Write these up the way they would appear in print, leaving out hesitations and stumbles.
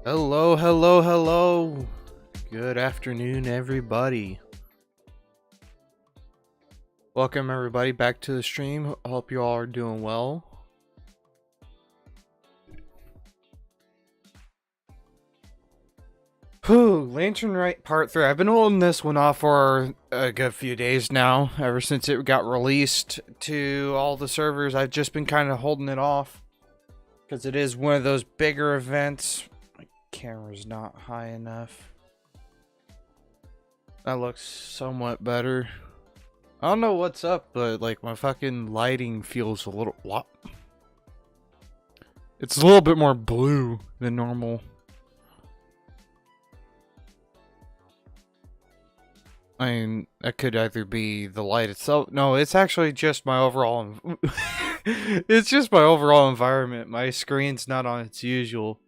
Hello, hello, hello. Good afternoon, everybody. Welcome, everybody, back to the stream. Hope you all are doing well. Whew, Lantern Rite Part 3. I've been holding this one off for a good few days now. Ever since it got released to all the servers, I've just been kind of holding it off. Because it is one of those bigger events. My camera's not high enough. That looks somewhat better. I don't know what's up, but like my fucking lighting feels a little what? It's a little bit more blue than normal. I mean, that could either be the light itself. No, it's actually just my overall. It's just my overall environment. My screen's not on its usual.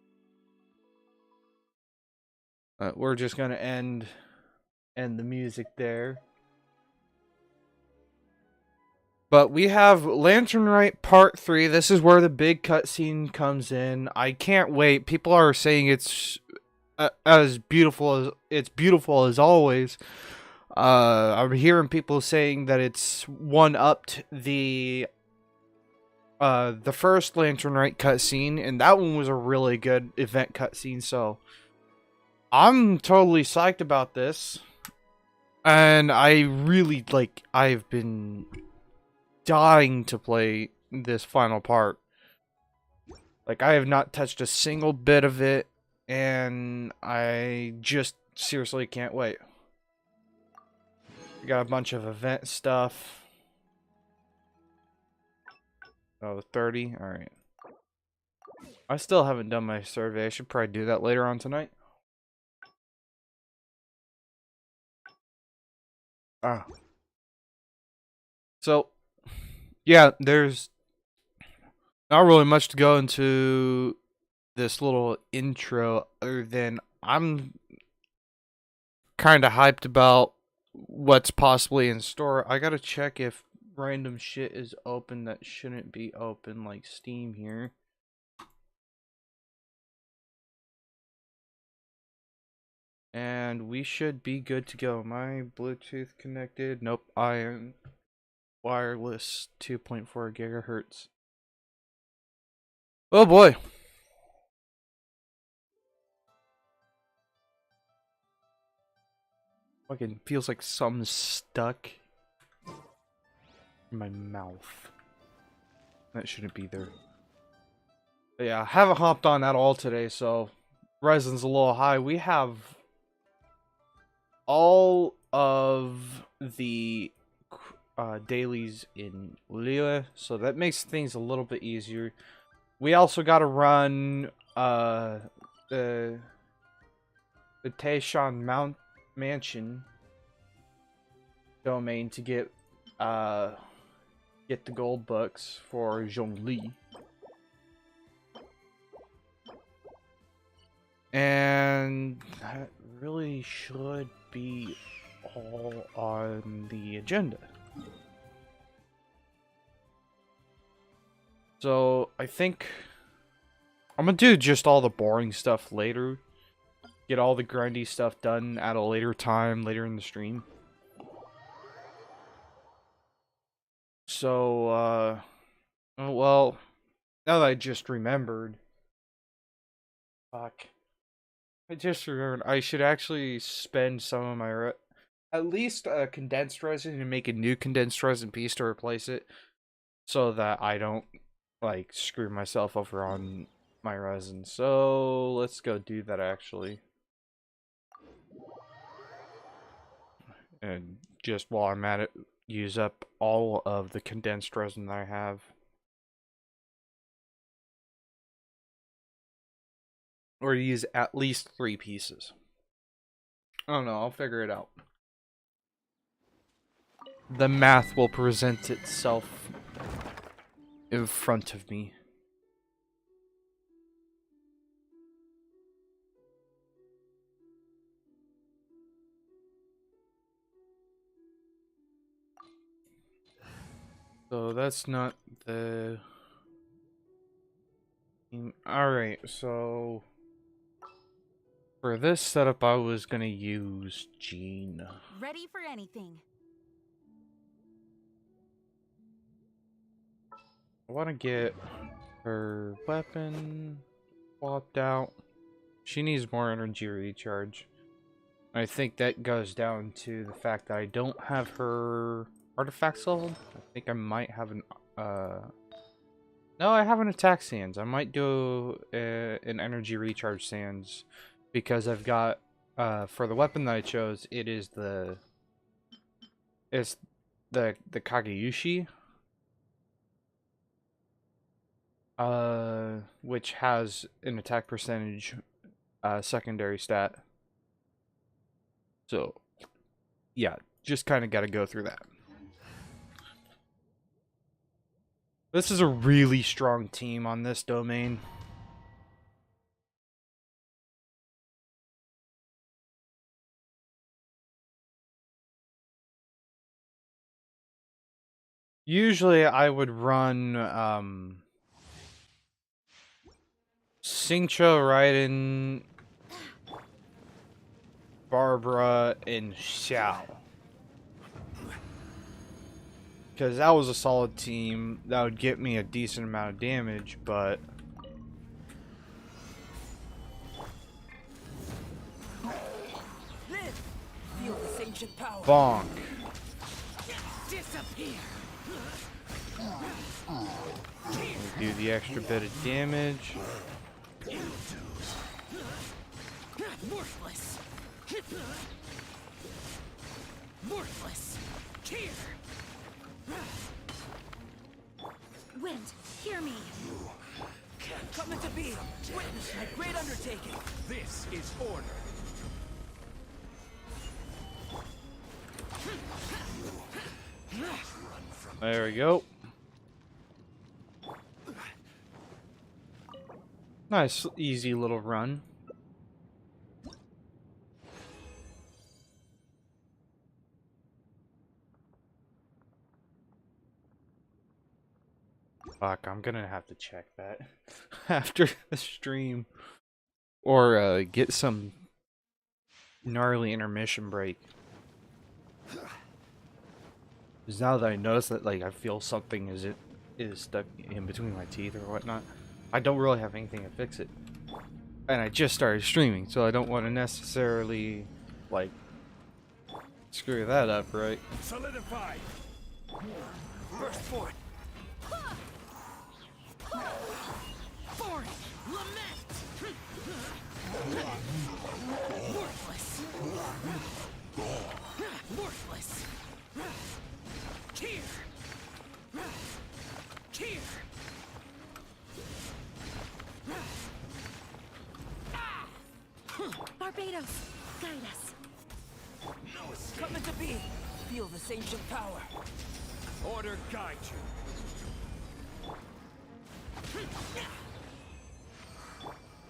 We're just gonna end the music there. But we have Lantern Rite Part 3. This is where the big cutscene comes in. I can't wait. People are saying it's as beautiful as always. I'm hearing people saying that it's one-upped the first Lantern Rite cutscene, and that one was a really good event cutscene. So I'm totally psyched about this, and I really I've been dying to play this final part. Like, I have not touched a single bit of it, and I just seriously can't wait. We got a bunch of event stuff. Oh, 30? Alright. I still haven't done my survey. I should probably do that later on tonight. So, yeah, there's not really much to go into this little intro other than I'm kind of hyped about what's possibly in store. I gotta check if random shit is open that shouldn't be open, like Steam here. And we should be good to go. My Bluetooth connected. Nope, I am wireless 2.4 gigahertz. Oh boy. Fucking feels like something's stuck in my mouth. That shouldn't be there. But yeah, I haven't hopped on at all today, so resin's a little high. We have all of the dailies in Lille, so that makes things a little bit easier. We also got to run the Taishan Mansion domain to get the gold books for Zhongli. And that really should be all on the agenda. So I think I'm gonna do just all the boring stuff later. Get all the grindy stuff done at a later time, later in the stream. So, oh, well, now that I just remembered. Fuck. I just remembered I should actually spend some of my at least a condensed resin and make a new condensed resin piece to replace it, so that I don't like screw myself over on my resin. So let's go do that actually. And just while I'm at it, use up all of the condensed resin that I have. Or use at least 3 pieces. I don't know, I'll figure it out. The math will present itself in front of me. So that's not the... Alright, so... For this setup, I was gonna use Jean. Ready for anything. I want to get her weapon swapped out. She needs more energy recharge. I think that goes down to the fact that I don't have her artifacts leveled. I think I might have an no, I have an attack sands. I might do an energy recharge sands because I've got for the weapon that I chose, it's the Kageyushi, which has an attack percentage secondary stat. So yeah, just kind of got to go through that. This is a really strong team on this domain. Usually I would run Xingqiu, Raiden, Barbara, and Xiao. Because that was a solid team. That would get me a decent amount of damage, but... Bonk. Do the extra bit of damage. Worthless. Worthless. Here. Wind, hear me. Coming to be. Witness my great undertaking. This is order. There we go. Nice, easy little run. Fuck, I'm gonna have to check that after the stream. Or get some gnarly intermission break. Because now that I notice that, like, I feel something is stuck in between my teeth or whatnot, I don't really have anything to fix it. And I just started streaming, so I don't want to necessarily, like, screw that up, right? Solidify. Burst forth. Forth. Lament. Worthless. Worthless. Here. Here. Barbados, guide us. Coming to be. Feel this ancient power. Order guide you.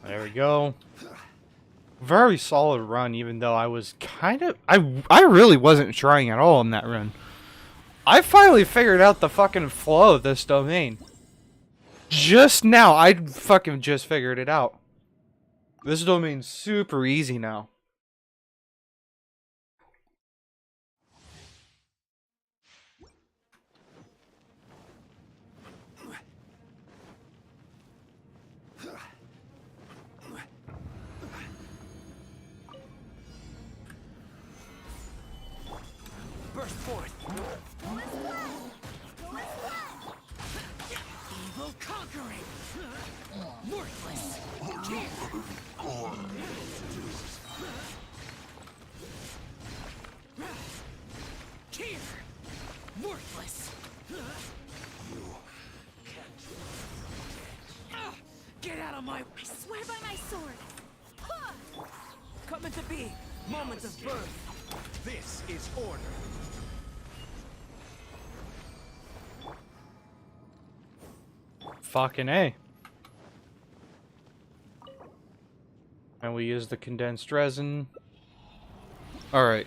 There we go. Very solid run, even though I was kind of... I really wasn't trying at all in that run. I finally figured out the fucking flow of this domain. Just now, I fucking just figured it out. This domain's super easy now. Burst forth. Evil conquering. Worthless. Here. Worthless. Get out of my... I swear by my sword. Coming to be. Moment of birth. This is order. Fucking A. And we use the condensed resin. Alright,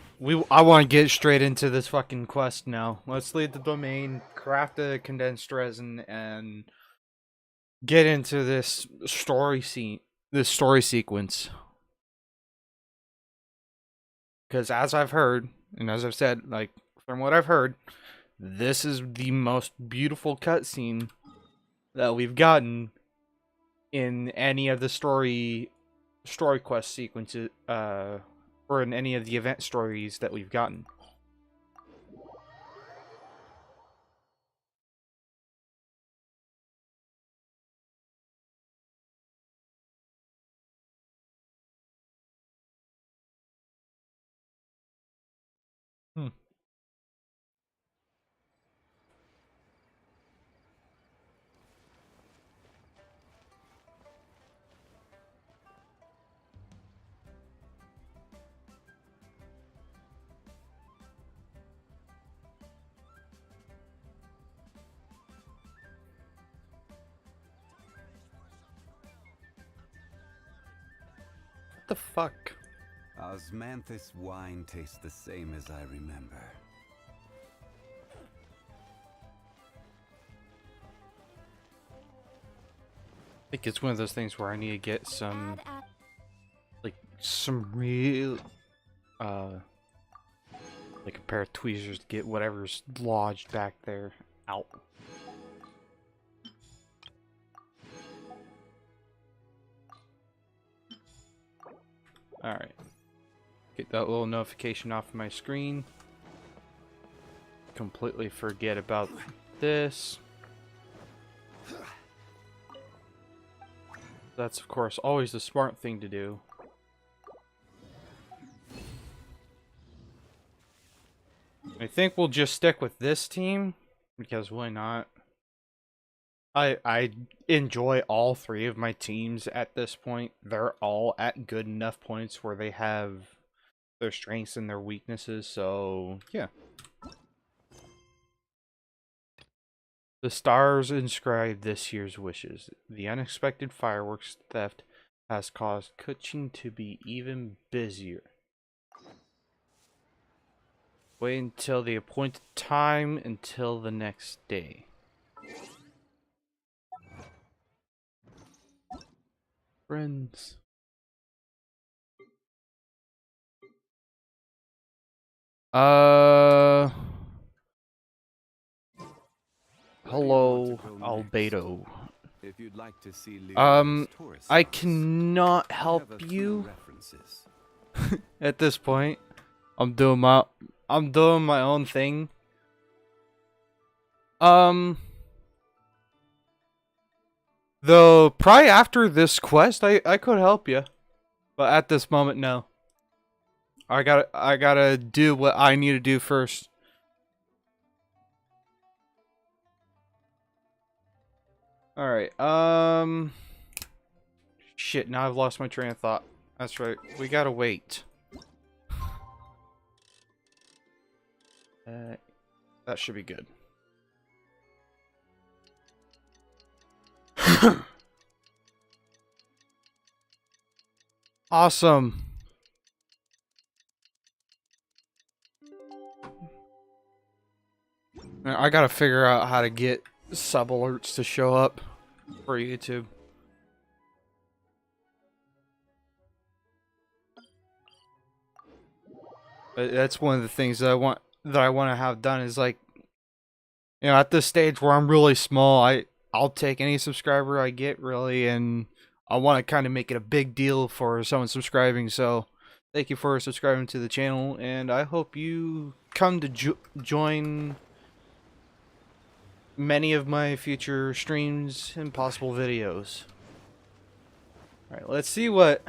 I want to get straight into this fucking quest now. Let's leave the domain, craft the condensed resin, and get into this story sequence. Because as I've heard, and as I've said, like, from what I've heard, this is the most beautiful cutscene that we've gotten in any of the story quest sequences, or in any of the event stories that we've gotten. Hmm. What the fuck? Osmanthus wine tastes the same as I remember. I think it's one of those things where I need to get some, like, some real, like a pair of tweezers to get whatever's lodged back there out. Alright. Get that little notification off my screen. Completely forget about this. That's, of course, always the smart thing to do. I think we'll just stick with this team, because why not? I enjoy all three of my teams at this point. They're all at good enough points where they have their strengths and their weaknesses, so yeah. The stars inscribe this year's wishes. The unexpected fireworks theft has caused Keqing to be even busier. Wait until the appointed time until the next day. Friends. Hello, Albedo. If you'd like to see I cannot help you at this point. I'm doing my own thing. Though probably after this quest, I could help you, but at this moment, no. I gotta do what I need to do first. All right. Shit. Now I've lost my train of thought. That's right. We gotta wait. That should be good. Awesome. I gotta figure out how to get sub alerts to show up for YouTube. That's one of the things that I want to have done is, like, you know, at this stage where I'm really small, I'll take any subscriber I get, really, and I want to kind of make it a big deal for someone subscribing. So thank you for subscribing to the channel, and I hope you come to join many of my future streams and possible videos. Alright, let's see what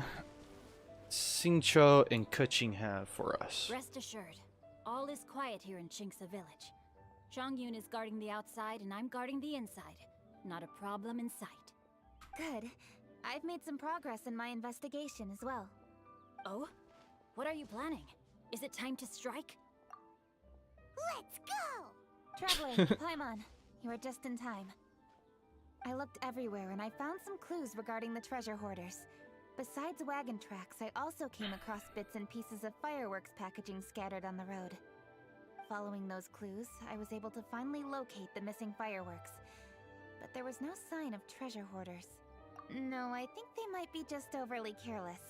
Xingqiu and Keqing have for us. Rest assured, all is quiet here in Qingce village. Zhangyun is guarding the outside and I'm guarding the inside. Not a problem in sight. Good. I've made some progress in my investigation as well. Oh? What are you planning? Is it time to strike? Let's go! Traveler, Paimon, you are just in time. I looked everywhere and I found some clues regarding the treasure hoarders. Besides wagon tracks, I also came across bits and pieces of fireworks packaging scattered on the road. Following those clues, I was able to finally locate the missing fireworks. But there was no sign of treasure hoarders. No, I think they might be just overly careless.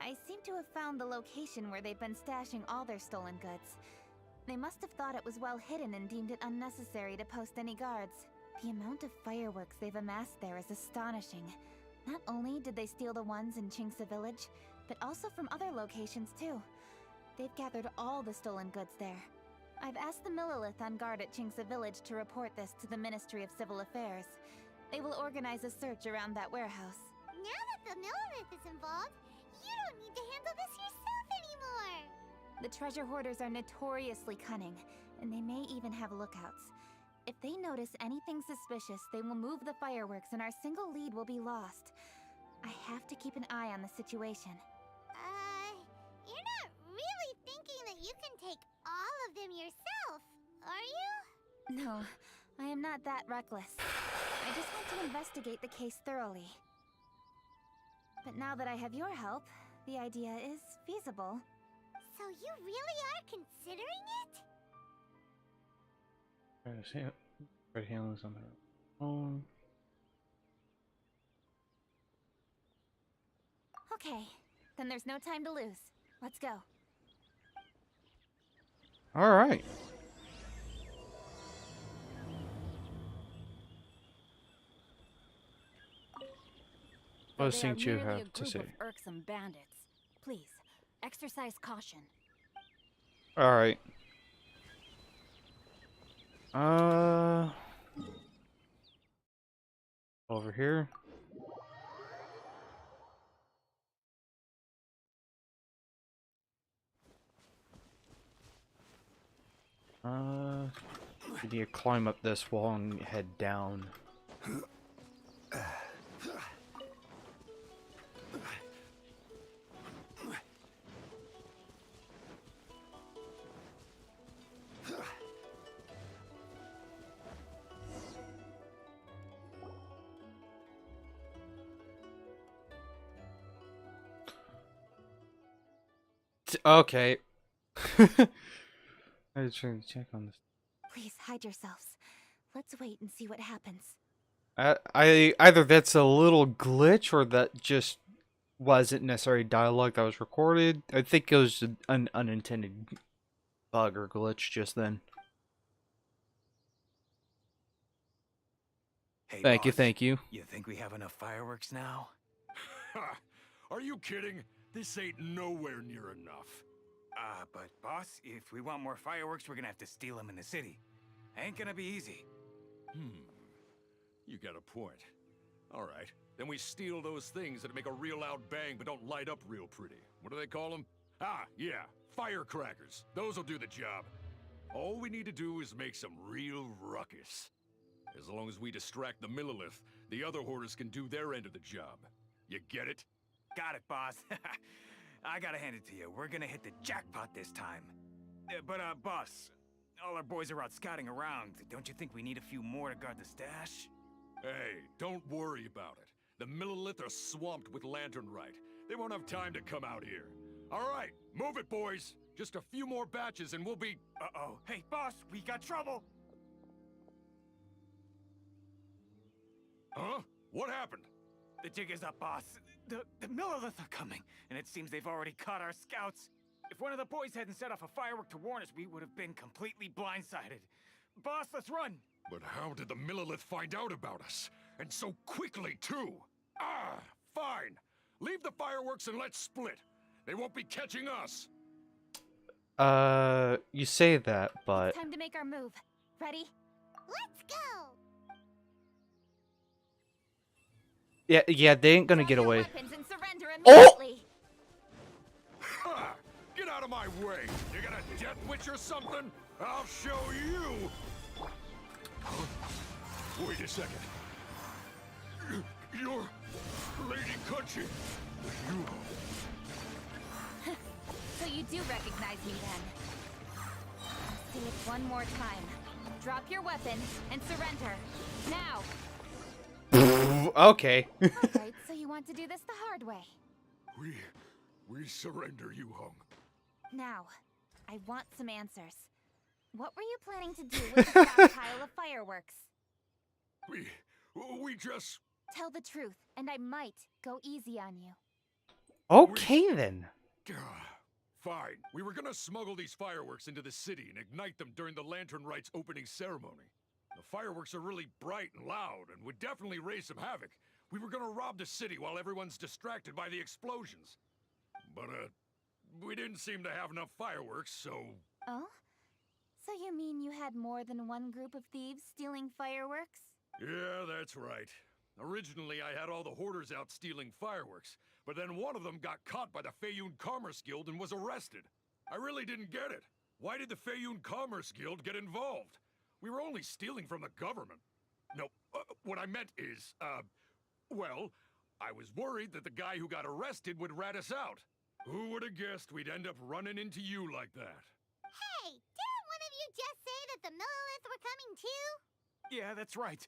I seem to have found the location where they've been stashing all their stolen goods. They must have thought it was well hidden and deemed it unnecessary to post any guards. The amount of fireworks they've amassed there is astonishing. Not only did they steal the ones in Qingce Village, but also from other locations too. They've gathered all the stolen goods there. I've asked the Millilith on guard at Qingce Village to report this to the Ministry of Civil Affairs. They will organize a search around that warehouse. Now that the Millilith is involved, you don't need to handle this yourself anymore! The treasure hoarders are notoriously cunning, and they may even have lookouts. If they notice anything suspicious, they will move the fireworks and our single lead will be lost. I have to keep an eye on the situation. You're not really thinking that you can take all of them yourself, are you? No, I am not that reckless. I just want to investigate the case thoroughly. But now that I have your help, the idea is feasible. So you really are considering it? Red handles on their own. Okay, then there's no time to lose. Let's go. All right. What They are things you merely a have to group say? of irksome bandits. Please, exercise caution. All right. Over here. You need to climb up this wall and head down. Okay. I was trying to check on this. Please hide yourselves. Let's wait and see what happens. I either that's a little glitch or that just wasn't necessarily dialogue that was recorded. I think it was an unintended bug or glitch just then. Hey, Thank you, boss, thank you. You think we have enough fireworks now? Ha! Are you kidding? This ain't nowhere near enough. But boss, if we want more fireworks, we're gonna have to steal them in the city. Ain't gonna be easy. You got a point. All right, then we steal those things that make a real loud bang but don't light up real pretty. What do they call them? Ah, yeah, firecrackers. Those'll do the job. All we need to do is make some real ruckus. As long as we distract the Millilith, the other hoarders can do their end of the job. You get it? Got it, boss. I gotta hand it to you. We're gonna hit the jackpot this time. Boss, all our boys are out scouting around. Don't you think we need a few more to guard the stash? Hey, don't worry about it. The Millilith are swamped with Lantern Rite. They won't have time to come out here. All right, move it, boys. Just a few more batches and we'll be... Uh-oh. Hey, boss, we got trouble! Huh? What happened? The jig is up, boss. The Millilith are coming, and it seems they've already caught our scouts. If one of the boys hadn't set off a firework to warn us, we would have been completely blindsided. Boss, let's run! But how did the Millilith find out about us? And so quickly, too? Ah, fine. Leave the fireworks and let's split. They won't be catching us. You say that, but... Time to make our move. Ready? Let's go! Yeah, they ain't gonna Drop get your away. weapons and surrender Oh! immediately. Ha! Get out of my way! You got a death witch or something? I'll show you! Huh? Wait a second. You're Lady Keqing. You... So you do recognize me then? I'll say it one more time. Drop your weapon and surrender. Now! Okay. Alright, so you want to do this the hard way. We surrender, you hung. Now, I want some answers. What were you planning to do with the stockpile of fireworks? We just... Tell the truth, and I might go easy on you. Okay then. Fine. We were gonna smuggle these fireworks into the city and ignite them during the Lantern Rite's opening ceremony. The fireworks are really bright and loud and would definitely raise some havoc. We were gonna rob the city while everyone's distracted by the explosions. But, we didn't seem to have enough fireworks, so... Oh? So you mean you had more than one group of thieves stealing fireworks? Yeah, that's right. Originally, I had all the hoarders out stealing fireworks, but then one of them got caught by the Feiyun Commerce Guild and was arrested. I really didn't get it. Why did the Feiyun Commerce Guild get involved? We were only stealing from the government. No, what I meant is, well, I was worried that the guy who got arrested would rat us out. Who would have guessed we'd end up running into you like that? Hey, didn't one of you just say that the Millilith were coming too? Yeah, that's right.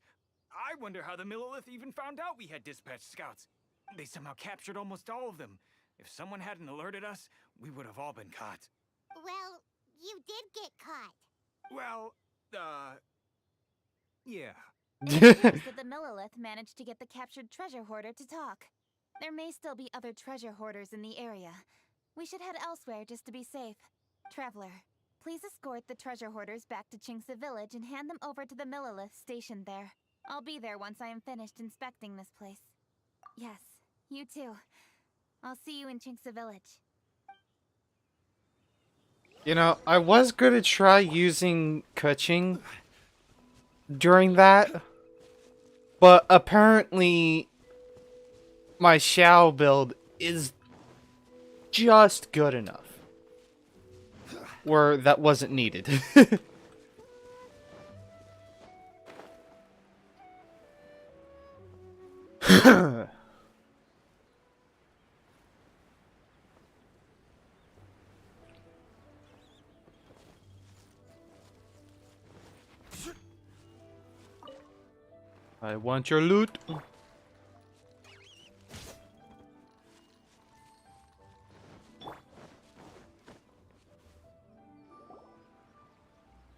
I wonder how the Millilith even found out we had dispatched scouts. They somehow captured almost all of them. If someone hadn't alerted us, we would have all been caught. Well, you did get caught. Well, yeah. It appears that the Millilith managed to get the captured treasure hoarder to talk. There may still be other treasure hoarders in the area. We should head elsewhere just to be safe. Traveler, please escort the treasure hoarders back to Qingce Village and hand them over to the Millilith stationed there. I'll be there once I am finished inspecting this place. Yes, you too. I'll see you in Qingce Village. You know, I was gonna try using Keqing during that, but apparently my Xiao build is just good enough where that wasn't needed. I want your loot.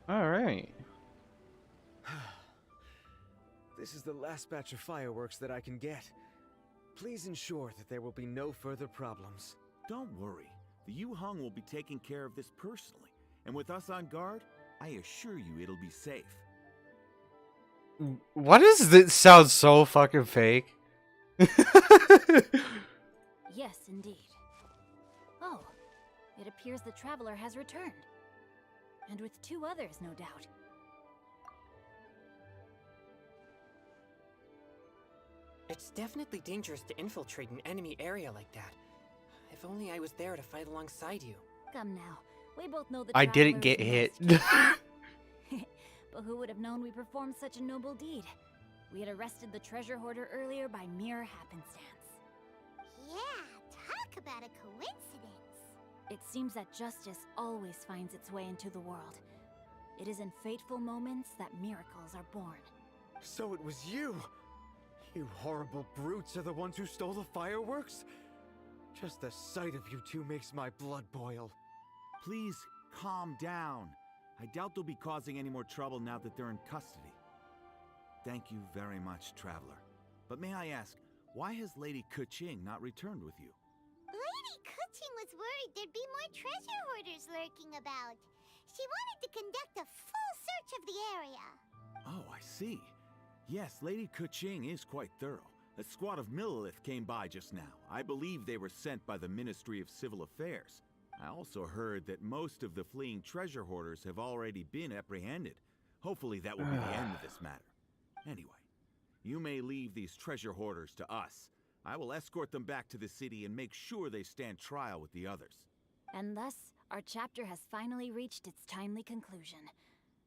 All right. This is the last batch of fireworks that I can get. Please ensure that there will be no further problems. Don't worry. The Yu Hung will be taking care of this personally. And with us on guard, I assure you it'll be safe. What is this? Sounds so fucking fake. Yes, indeed. Oh, it appears the traveler has returned. And with 2 others, no doubt. It's definitely dangerous to infiltrate an enemy area like that. If only I was there to fight alongside you. Come now, we both know that I didn't get hit. But who would have known we performed such a noble deed? We had arrested the treasure hoarder earlier by mere happenstance. Yeah, talk about a coincidence. It seems that justice always finds its way into the world. It is in fateful moments that miracles are born. So it was you! You horrible brutes are the ones who stole the fireworks? Just the sight of you two makes my blood boil. Please, calm down. I doubt they'll be causing any more trouble now that they're in custody. Thank you very much, Traveler. But may I ask, why has Lady Keqing not returned with you? Lady Keqing was worried there'd be more treasure hoarders lurking about. She wanted to conduct a full search of the area. Oh, I see. Yes, Lady Keqing is quite thorough. A squad of Millilith came by just now. I believe they were sent by the Ministry of Civil Affairs. I also heard that most of the fleeing treasure hoarders have already been apprehended. Hopefully that will be the end of this matter. Anyway, you may leave these treasure hoarders to us. I will escort them back to the city and make sure they stand trial with the others. And thus, our chapter has finally reached its timely conclusion.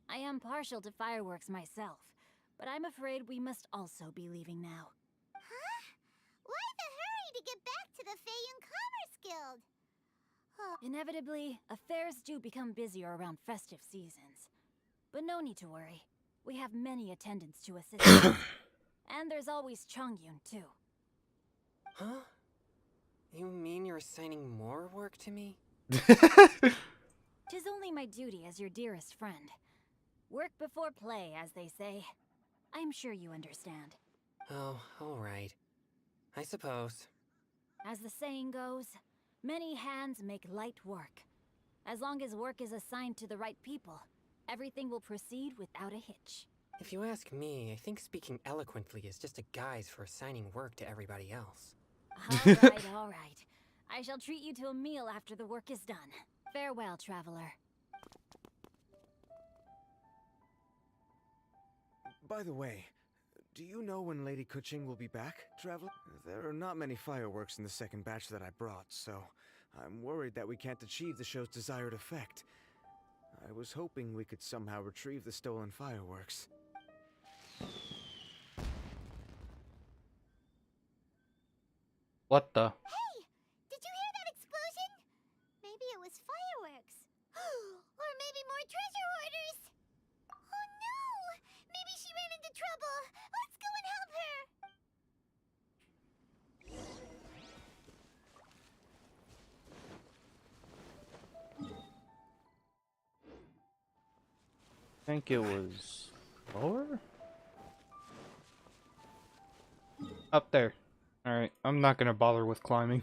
I am partial to fireworks myself, but I'm afraid we must also be leaving now. Huh? Why the hurry to get back to the Feiyun Commerce Guild? Inevitably, affairs do become busier around festive seasons. But no need to worry. We have many attendants to assist us. And there's always Chongyun, too. Huh? You mean you're assigning more work to me? 'Tis only my duty as your dearest friend. Work before play, as they say. I'm sure you understand. Oh, alright. I suppose. As the saying goes, many hands make light work. As long as work is assigned to the right people, everything will proceed without a hitch. If you ask me, I think speaking eloquently is just a guise for assigning work to everybody else. Alright, alright. I shall treat you to a meal after the work is done. Farewell, traveler. By the way, do you know when Lady Keqing will be back, traveler? There are not many fireworks in the second batch that I brought, so I'm worried that we can't achieve the show's desired effect. I was hoping we could somehow retrieve the stolen fireworks. What the? Hey! Did you hear that explosion? Maybe it was fireworks. Or maybe more treasure hoarders! Oh no! Maybe she ran into trouble! Let's go and help her! I think it was lower? Up there. Alright, I'm not gonna bother with climbing.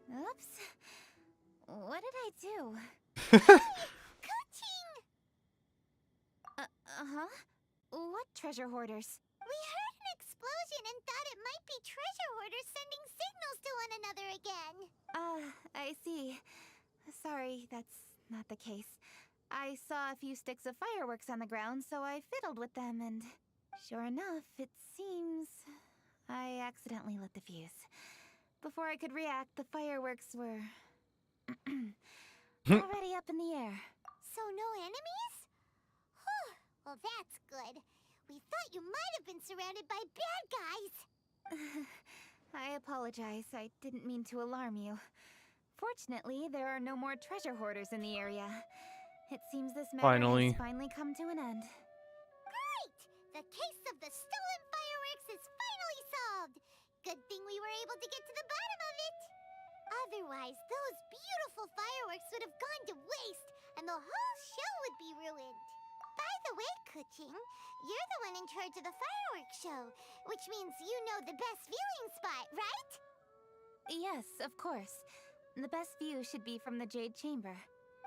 Oops. What did I do? Keqing! Uh-huh. What treasure hoarders? We heard an explosion and thought it might be treasure hoarders sending signals to one another again. I see. Sorry, that's not the case. I saw a few sticks of fireworks on the ground, so I fiddled with them, and sure enough, it seems I accidentally lit the fuse. Before I could react, the fireworks were already up in the air. So no enemies? Whew, well that's good. We thought you might have been surrounded by bad guys. I apologize. I didn't mean to alarm you. Fortunately, there are no more treasure hoarders in the area. It seems this matter has finally come to an end. Great! The case of the stolen fireworks is finally solved. Good thing we were able to get to the bottom of it. Otherwise, those beautiful fireworks would have gone to waste, and the whole show would be ruined. By the way, Keqing, you're the one in charge of the fireworks show, which means you know the best viewing spot, right? Yes, of course. The best view should be from the Jade Chamber.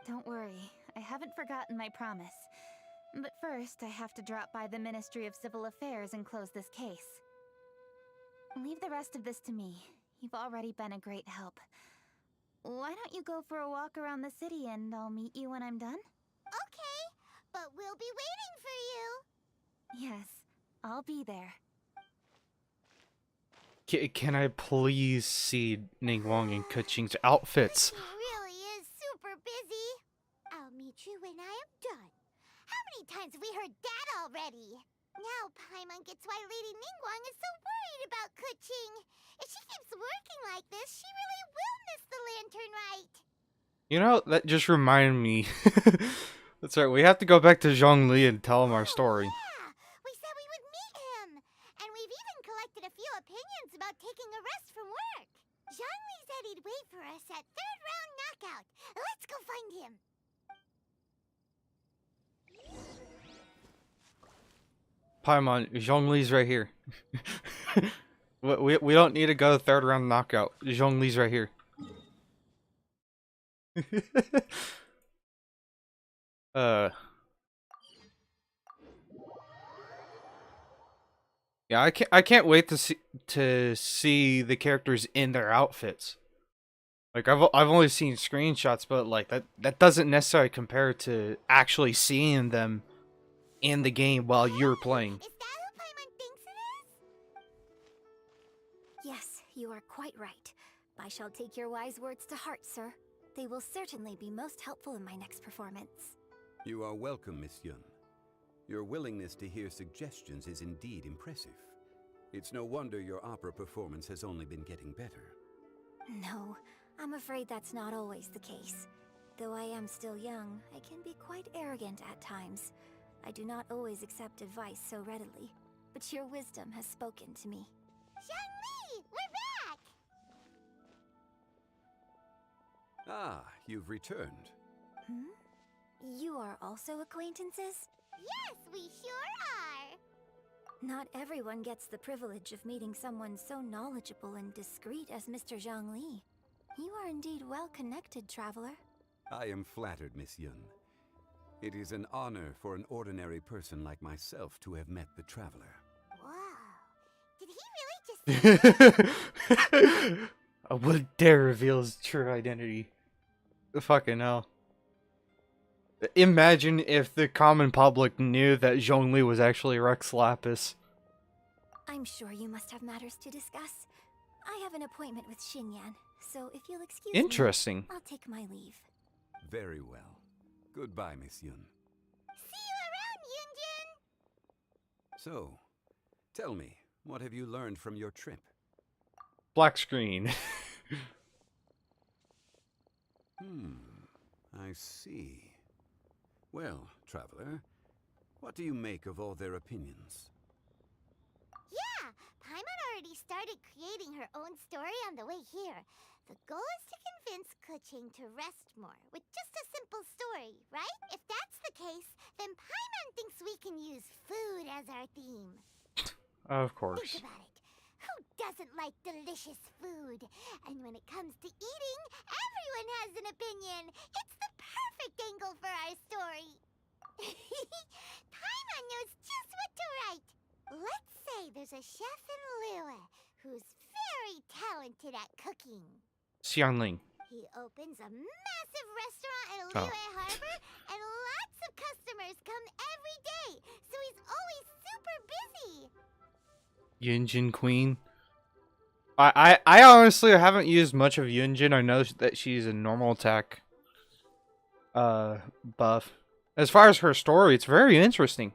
Don't worry, I haven't forgotten my promise. But first, I have to drop by the Ministry of Civil Affairs and close this case. Leave the rest of this to me. You've already been a great help. Why don't you go for a walk around the city and I'll meet you when I'm done? Okay, but we'll be waiting for you. Yes, I'll be there. Can I please see Ningguang and Keqing's outfits? He really is super busy. I'll meet you when I am done. How many times have we heard that already? Now Paimon gets why Lady Ningguang is so worried about Keqing. If she keeps working like this, she really will miss the Lantern Rite. You know, that just reminded me. That's right, we have to go back to Zhongli and tell him our story. Yeah, we said we would meet him. And we've even collected a few opinions about taking a rest from work. Zhongli said he'd wait for us at third round knockout. Let's go find him. Paimon, Zhongli's right here. we don't need to go to third round knockout. Zhongli's right here. Yeah, I can't wait to see the characters in their outfits. Like I've only seen screenshots, but like that doesn't necessarily compare to actually seeing them in the game while you're playing. Is that who Paimon thinks it is? Yes, you are quite right. I shall take your wise words to heart, sir. They will certainly be most helpful in my next performance. You are welcome, Miss Yun. Your willingness to hear suggestions is indeed impressive. It's no wonder your opera performance has only been getting better. No, I'm afraid that's not always the case. though I am still young, I can be quite arrogant at times. I do not always accept advice so readily, but your wisdom has spoken to me. Zhongli, we're back! Ah, you've returned. Hmm? You are also acquaintances? Yes, we sure are! Not everyone gets the privilege of meeting someone so knowledgeable and discreet as Mr. Zhongli. You are indeed well connected, traveler. I am flattered, Miss Yun. It is an honor for an ordinary person like myself to have met the traveler. Wow. Did he really just say I wouldn't dare reveal his true identity. Fucking hell. Imagine if the common public knew that Zhongli was actually Rex Lapis. I'm sure you must have matters to discuss. I have an appointment with Xinyan, so if you'll excuse Interesting. me, I'll take my leave. Very well. Goodbye, Miss Yun. See you around, Yunjin! So, tell me, what have you learned from your trip? Black screen. I see. Well, traveler, what do you make of all their opinions? Yeah, Paimon already started creating her own story on the way here. The goal is to convince Keqing to rest more with just a simple story, right? If that's the case, then Paimon thinks we can use food as our theme. Of course. Think about it. Who doesn't like delicious food? And when it comes to eating, everyone has an opinion. It's the perfect angle for our story. Paimon knows just what to write. Let's say there's a chef in Liyue who's very talented at cooking. Xiangling. He opens a massive restaurant in Liyue Harbor, and lots of customers come every day, so he's always super busy. Yunjin Queen. I honestly haven't used much of Yunjin. I know that she's a normal attack buff. As far as her story, it's very interesting.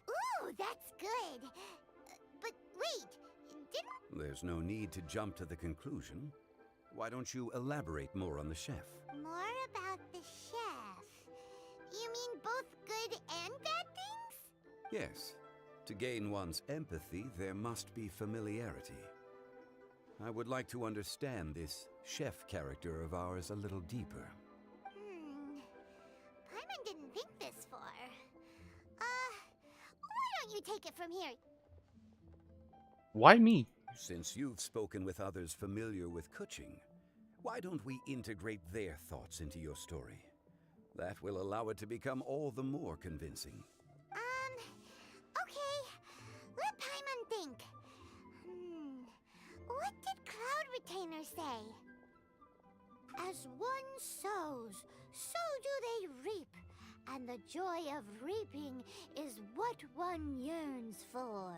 Ooh, that's good. But wait, didn't... There's no need to jump to the conclusion. Why don't you elaborate more on the chef? More about the chef. You mean both good and bad things? Yes. To gain one's empathy, there must be familiarity. I would like to understand this chef character of ours a little deeper. Paimon didn't think this far. Why don't you take it from here? Why me? Since you've spoken with others familiar with Keqing, why don't we integrate their thoughts into your story? That will allow it to become all the more convincing. Okay. Let Paimon think. What did Cloud Retainer say? As one sows, so do they reap. And the joy of reaping is what one yearns for.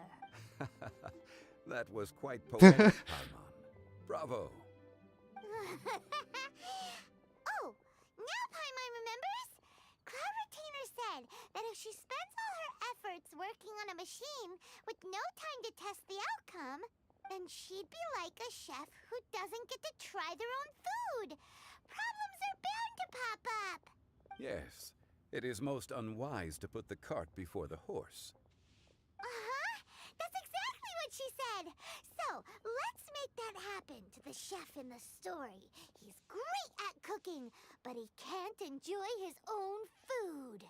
That was quite poetic, Paimon. Bravo. Oh, now Paimon remembers? Cloud Retainer said that if she spends all her efforts working on a machine with no time to test the outcome, then she'd be like a chef who doesn't get to try their own food. Problems are bound to pop up. Yes, it is most unwise to put the cart before the horse. That's exactly what she said. So, let's make that happen to the chef in the story. He's great at cooking, but he can't enjoy his own food.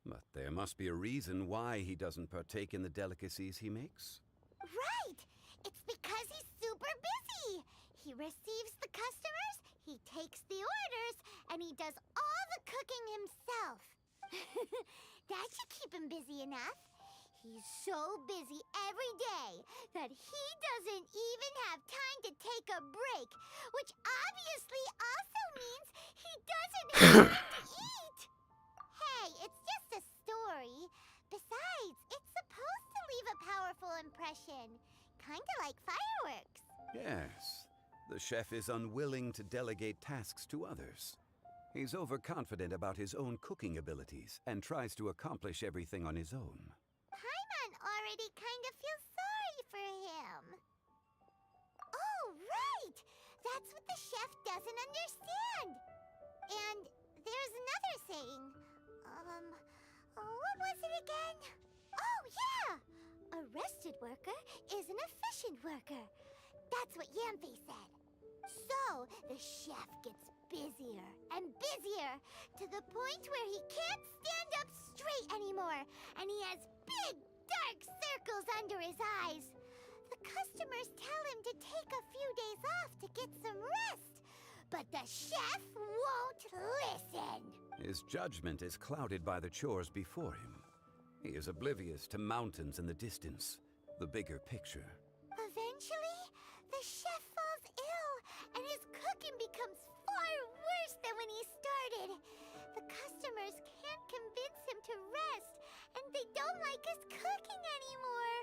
But there must be a reason why he doesn't partake in the delicacies he makes. Right! It's because he's super busy. He receives the customers, he takes the orders, and he does all the cooking himself. That should keep him busy enough. He's so busy every day that he doesn't even have time to take a break, which obviously also means he doesn't have time to eat. Hey, it's just a story. Besides, it's supposed to leave a powerful impression. Kinda like fireworks. Yes, the chef is unwilling to delegate tasks to others. He's overconfident about his own cooking abilities and tries to accomplish everything on his own. Paimon already kind of feels sorry for him. Oh, right! That's what the chef doesn't understand. And there's another saying. What was it again? Oh, yeah! A rested worker is an efficient worker. That's what Yamfe said. So, the chef gets busier and busier to the point where he can't stand up straight anymore, and he has big, dark circles under his eyes. The customers tell him to take a few days off to get some rest, but the chef won't listen. His judgment is clouded by the chores before him. He is oblivious to mountains in the distance, the bigger picture. Eventually, the chef falls ill, and his cooking becomes far worse than when he started. The customers can't convince him to rest, and they don't like his cooking anymore,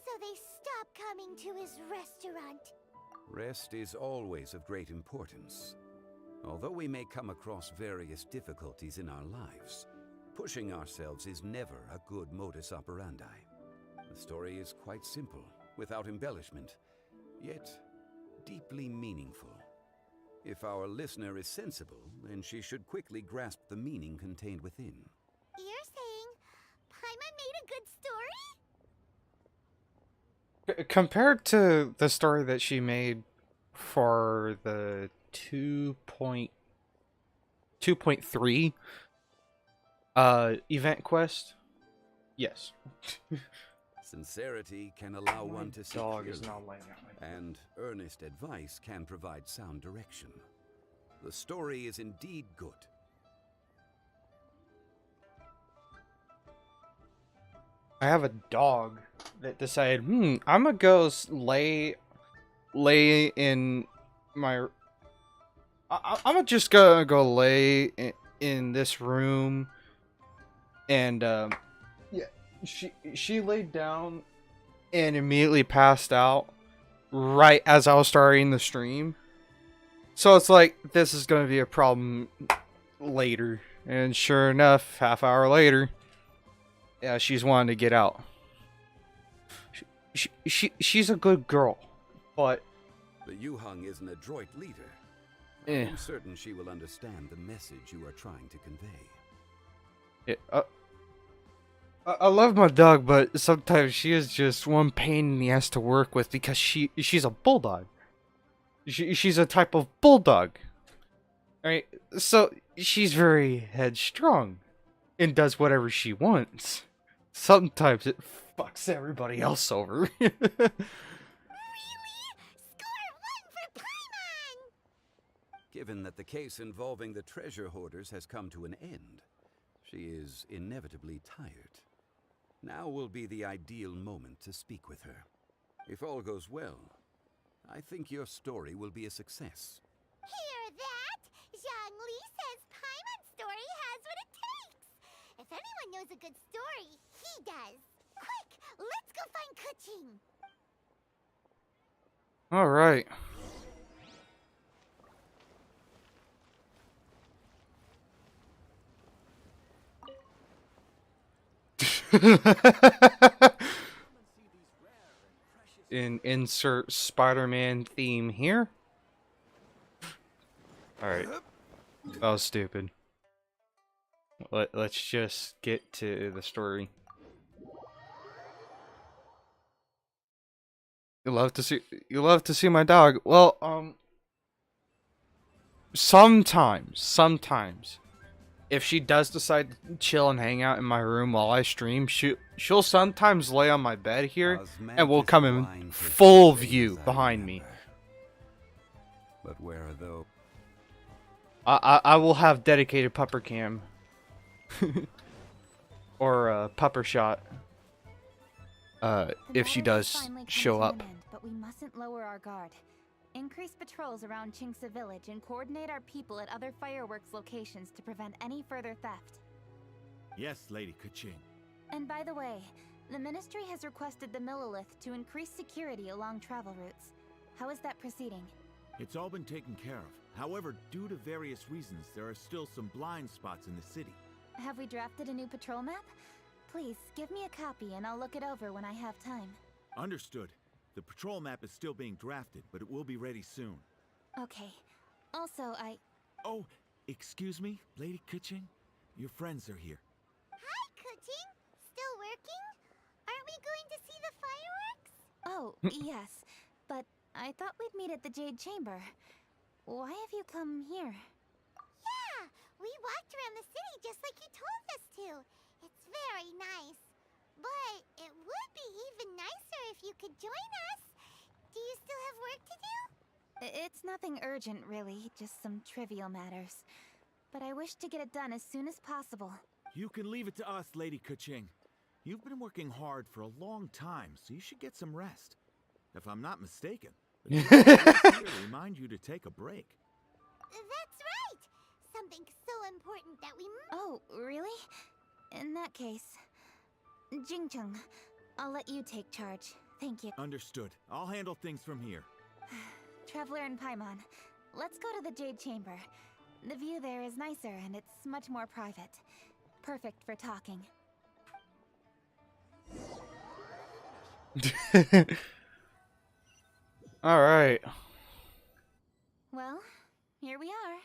so they stop coming to his restaurant. Rest is always of great importance. Although we may come across various difficulties in our lives, pushing ourselves is never a good modus operandi. The story is quite simple, without embellishment, yet deeply meaningful. If our listener is sensible, then she should quickly grasp the meaning contained within. You're saying Paimon made a good story? Compared to the story that she made for the 2.3 event quest, yes. Sincerity can allow one to see Dog clearly, is not laying out my and earnest advice can provide sound direction. The story is indeed good. I have a dog that decided, I'm gonna go lay in my. I'm just gonna go lay in this room, and yeah, she laid down and immediately passed out right as I was starting the stream. So it's like, this is gonna be a problem later, and sure enough, half hour later, yeah, she's wanting to get out. She's a good girl, but The Yuhang is an adroit leader. Eh. I'm certain she will understand the message you are trying to convey. I love my dog, but sometimes she is just one pain in the ass to work with because she's a bulldog. She's a type of bulldog. Right? So she's very headstrong and does whatever she wants. Sometimes it fucks everybody else over. Really? Score 1 for Paimon! Given that the case involving the treasure hoarders has come to an end, she is inevitably tired. Now will be the ideal moment to speak with her. If all goes well, I think your story will be a success. Hear that? Zhang Li says Paimon's story has what it takes. If anyone knows a good story, he does. Quick, let's go find Keqing. All right. Insert Spider-Man theme here. All right. That was stupid. Let's just get to the story. You love to see my dog. Well, sometimes if she does decide to chill and hang out in my room while I stream, she'll sometimes lay on my bed here and will come in full view behind me. But where are those? I will have dedicated pupper cam. Or a pupper shot. If she does show up. But we mustn't lower our guard. Increase patrols around Qingce village and coordinate our people at other fireworks locations to prevent any further theft. Yes, Lady Keqing. And by the way, the Ministry has requested the Millilith to increase security along travel routes. How is that proceeding? It's all been taken care of. However, due to various reasons, there are still some blind spots in the city. Have we drafted a new patrol map? Please, give me a copy and I'll look it over when I have time. Understood. The patrol map is still being drafted, but it will be ready soon. Okay. Also, Oh, excuse me, Lady Keqing? Your friends are here. Hi, Keqing. Still working? Aren't we going to see the fireworks? Oh, yes. But I thought we'd meet at the Jade Chamber. Why have you come here? Yeah, we walked around the city just like you told us to. It's very nice. But it would be even nicer if you could join us. Do you still have work to do? It's nothing urgent, really. Just some trivial matters. But I wish to get it done as soon as possible. You can leave it to us, Lady Keqing. You've been working hard for a long time, so you should get some rest. If I'm not mistaken, the here remind you to take a break. That's right! Something so important that we Oh, really? In that case... Jingcheng, I'll let you take charge. Thank you. Understood. I'll handle things from here. Traveler and Paimon, let's go to the Jade Chamber. The view there is nicer and it's much more private. Perfect for talking. Alright. Well, here we are.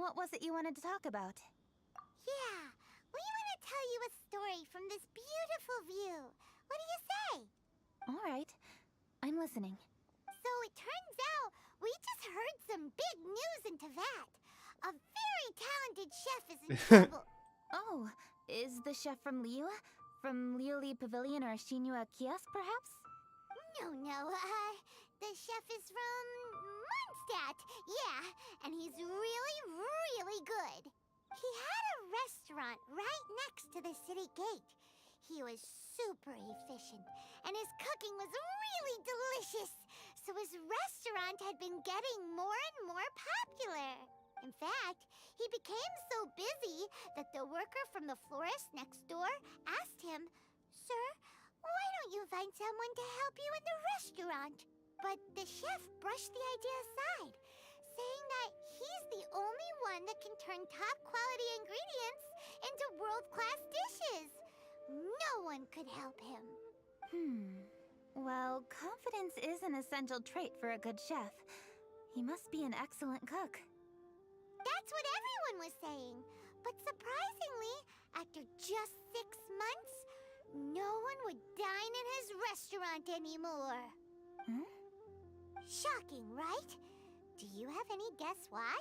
What was it you wanted to talk about? Yeah, we want to tell you a story from this beautiful view. What do you say? All right, I'm listening. So it turns out we just heard some big news in Teyvat. A very talented chef is in trouble. Oh, is the chef from Liyue? From Liuli Pavilion or Shinua Kiosk, perhaps? No, the chef is from Mondstadt. Yeah, and he's really, really good. He had a restaurant right next to the city gate. He was super efficient, and his cooking was really delicious. So his restaurant had been getting more and more popular. In fact, he became so busy that the worker from the florist next door asked him, "Sir, why don't you find someone to help you in the restaurant?" But the chef brushed the idea aside, saying that he's the only one that can turn top-quality ingredients into world-class dishes. No one could help him. Well, confidence is an essential trait for a good chef. He must be an excellent cook. That's what everyone was saying. But surprisingly, after just 6 months, no one would dine in his restaurant anymore. Shocking, right? Do you have any guess why?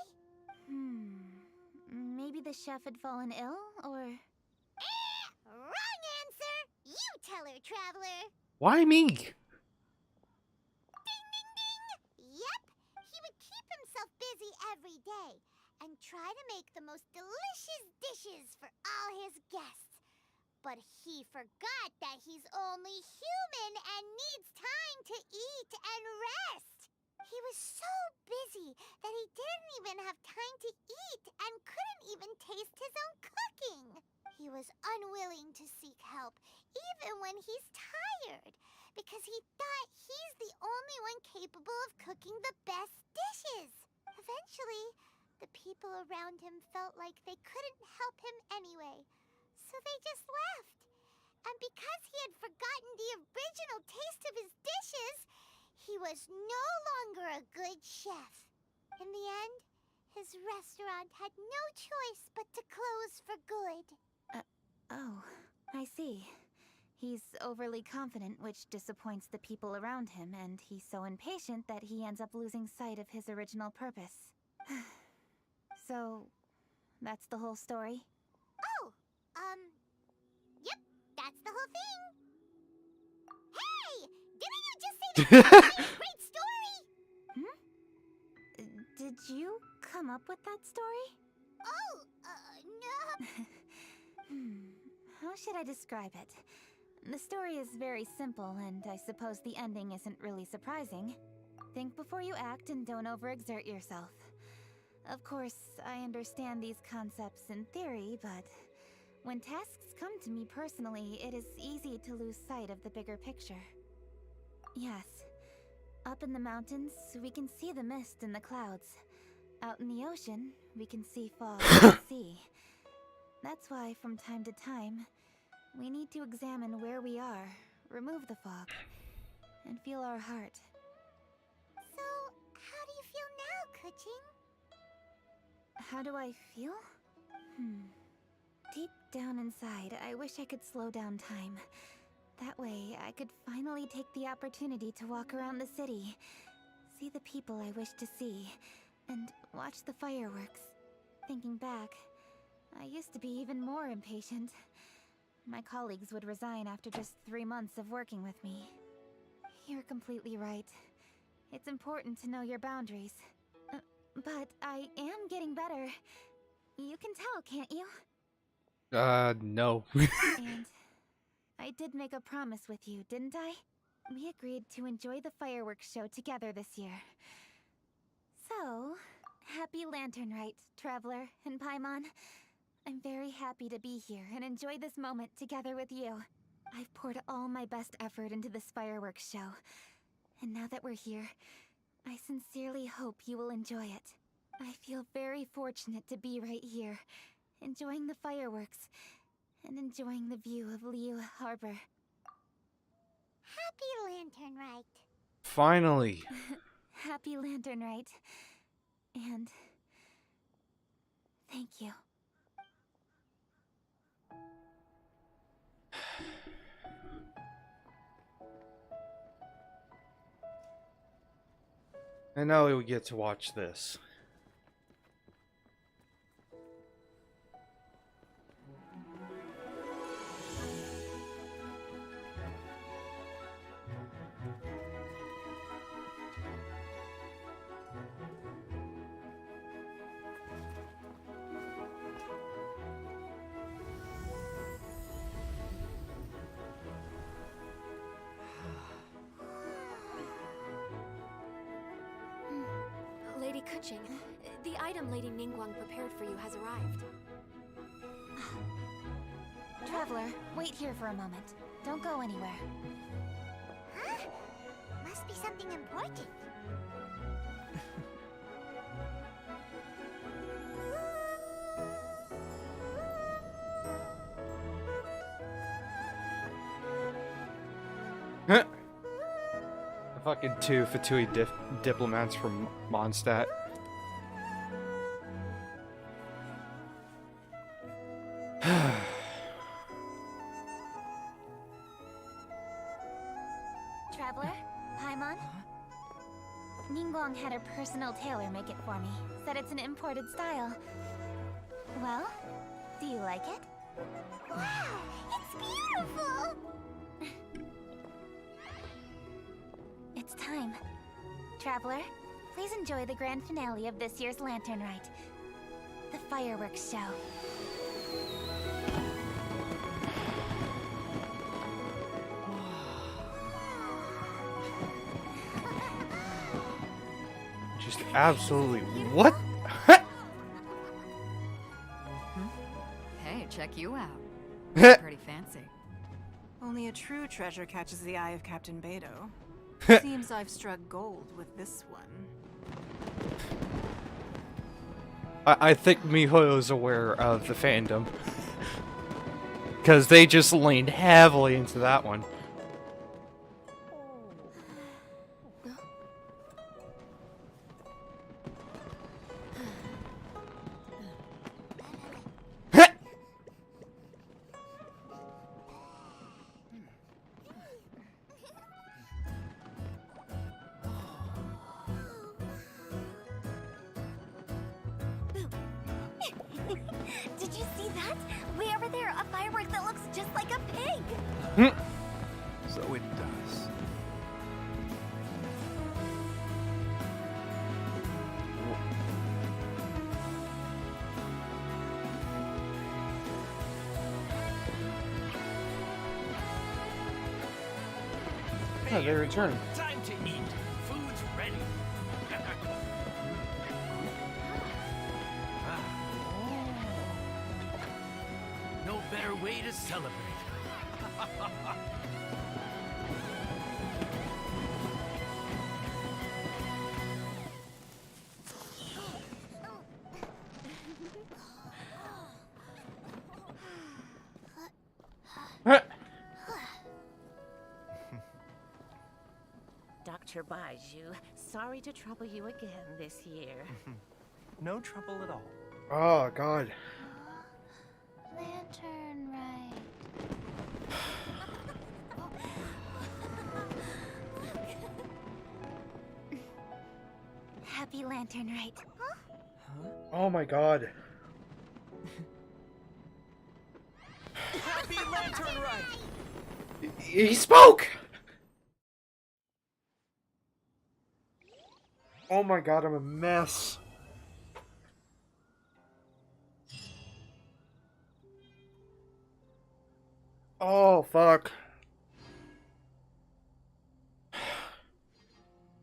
Maybe the chef had fallen ill, or... Wrong answer! You tell her, Traveler! Why me? Ding, ding, ding! Yep, he would keep himself busy every day and try to make the most delicious dishes for all his guests. But he forgot that he's only human and needs time to eat and rest. He was so busy that he didn't even have time to eat and couldn't even taste his own cooking. He was unwilling to seek help, even when he's tired, because he thought he's the only one capable of cooking the best dishes. Eventually, the people around him felt like they couldn't help him anyway, so they just left. And because he had forgotten the original taste of his dishes, he was no longer a good chef. In the end, his restaurant had no choice but to close for good. Oh, I see. He's overly confident, which disappoints the people around him, and he's so impatient that he ends up losing sight of his original purpose. So, that's the whole story? Oh, yep, that's the whole thing. Hey! Didn't you just say that was a great story? Did you come up with that story? Oh, no. How should I describe it? The story is very simple, and I suppose the ending isn't really surprising. Think before you act and don't overexert yourself. Of course, I understand these concepts in theory, but when tasks come to me personally, it is easy to lose sight of the bigger picture. Yes. Up in the mountains, we can see the mist and the clouds. Out in the ocean, we can see fog and the sea. That's why, from time to time, we need to examine where we are, remove the fog, and feel our heart. So, how do you feel now, Keqing? How do I feel? Deep down inside, I wish I could slow down time. That way, I could finally take the opportunity to walk around the city, see the people I wish to see, and watch the fireworks. Thinking back, I used to be even more impatient. My colleagues would resign after just 3 months of working with me. You're completely right. It's important to know your boundaries. But I am getting better. You can tell, can't you? No. And I did make a promise with you, didn't I? We agreed to enjoy the fireworks show together this year. So, happy Lantern Rite, Traveler and Paimon. I'm very happy to be here and enjoy this moment together with you. I've poured all my best effort into this fireworks show. And now that we're here, I sincerely hope you will enjoy it. I feel very fortunate to be right here, enjoying the fireworks, and enjoying the view of Liu Harbor. Happy Lantern Rite. Finally. Happy Lantern Rite. And thank you. And now we get to watch this. Lady Keqing, the item Lady Ningguang prepared for you has arrived. Traveler, wait here for a moment. Don't go anywhere. Huh? Must be something important. Fucking two Fatui diplomats from Mondstadt. Traveler, Paimon? Ningguang had her personal tailor make it for me. Said it's an imported style. Well, do you like it? Wow, it's beautiful! It's time. Traveler, please enjoy the grand finale of this year's Lantern Rite. The fireworks show. Just absolutely what? Hey, check you out. Pretty fancy. Only a true treasure catches the eye of Captain Beidou. Seems I've struck gold with this one. I think MiHoYo's aware of the fandom. Because they just leaned heavily into that one. Did you see that? Way over there, a firework that looks just like a pig! So it does. Oh, they returned. Time to eat. Food's ready. No better way to celebrate. Winter Baju. Sorry to trouble you again this year. No trouble at all. Oh, God. Lantern Rite. Happy Lantern Rite. Huh? Oh, my God. Happy Lantern Rite! He spoke! Oh my God, I'm a mess. Oh, fuck.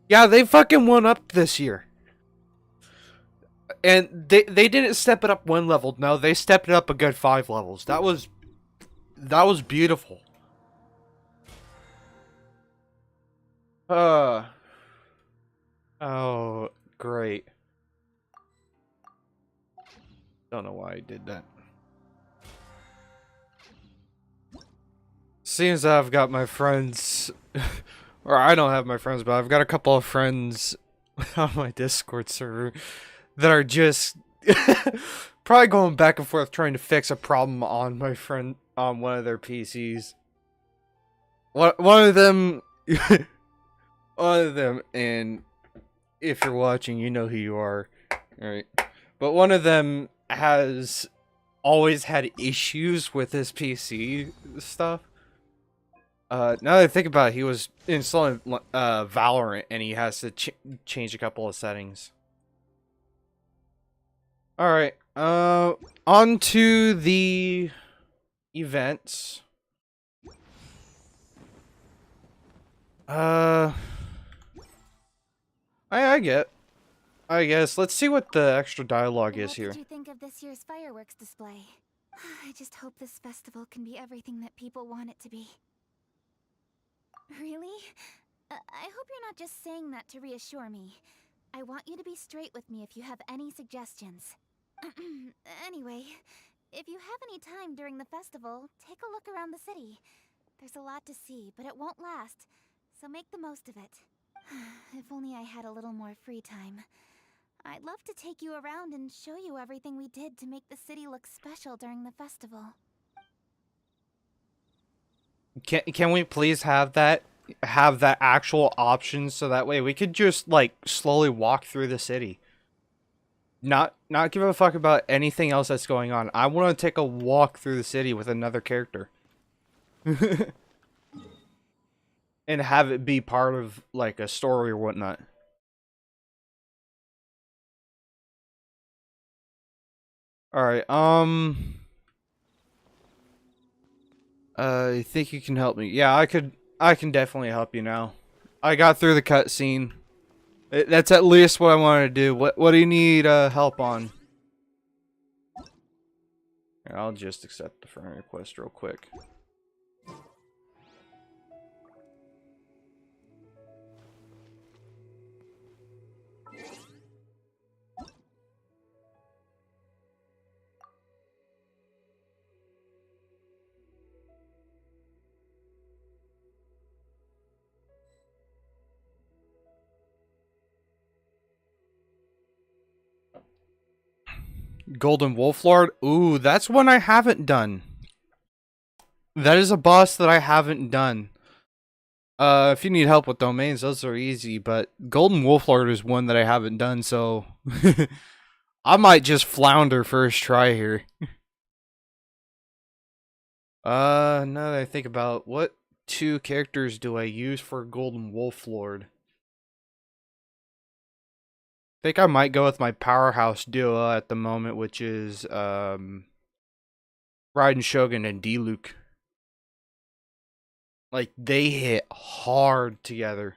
Yeah, they fucking went up this year. And they didn't step it up 1 level. No, they stepped it up a good 5 levels. That was beautiful. Oh, great. Don't know why I did that. Seems I've got my friends, or I don't have my friends, but I've got a couple of friends on my Discord server that are just probably going back and forth trying to fix a problem on my friend on one of their PCs. One of them, and if you're watching, you know who you are, right? But one of them has always had issues with his PC stuff. Now that I think about it, he was installing Valorant, and he has to change a couple of settings. Alright, on to the events. I guess. Let's see what the extra dialogue is here. What did you think of this year's fireworks display? I just hope this festival can be everything that people want it to be. Really? I hope you're not just saying that to reassure me. I want you to be straight with me if you have any suggestions. Anyway, if you have any time during the festival, take a look around the city. There's a lot to see, but it won't last, so make the most of it. If only I had a little more free time. I'd love to take you around and show you everything we did to make the city look special during the festival. Can we please have that actual option so that way we could just like slowly walk through the city? Not give a fuck about anything else that's going on. I want to take a walk through the city with another character. And have it be part of like a story or whatnot. Alright, I think you can help me. Yeah, I can definitely help you now. I got through the cutscene. That's at least what I wanted to do. What do you need help on? Here, I'll just accept the friend request real quick. Golden Wolf Lord? Ooh, that's one I haven't done. That is a boss that I haven't done. If you need help with domains, those are easy, but Golden Wolf Lord is one that I haven't done, so I might just flounder first try here. Now that I think about what 2 characters do I use for Golden Wolf Lord? I think I might go with my powerhouse duo at the moment, which is Raiden Shogun and D-Luke. Like, they hit hard together.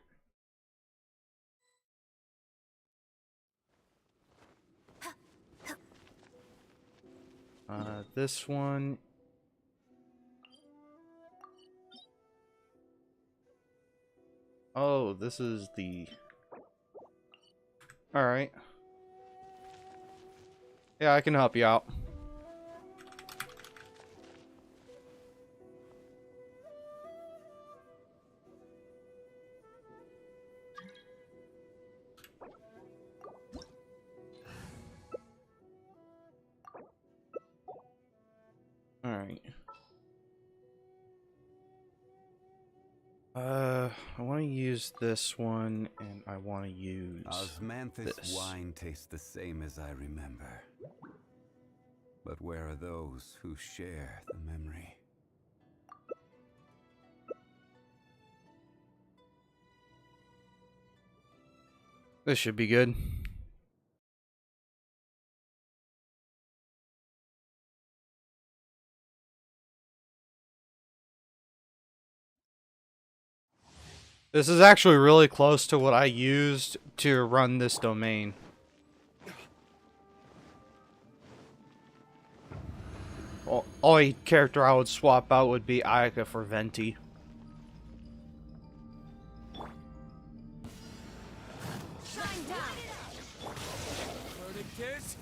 This one. Oh, this is the... Alright. Yeah, I can help you out. Alright. I want to use this one, and I want to use Osmanthus this. wine tastes the same as I remember. But where are those who share the memory? This should be good. This is actually really close to what I used to run this domain. Only character I would swap out would be Ayaka for Venti. Shine down. Verdict is...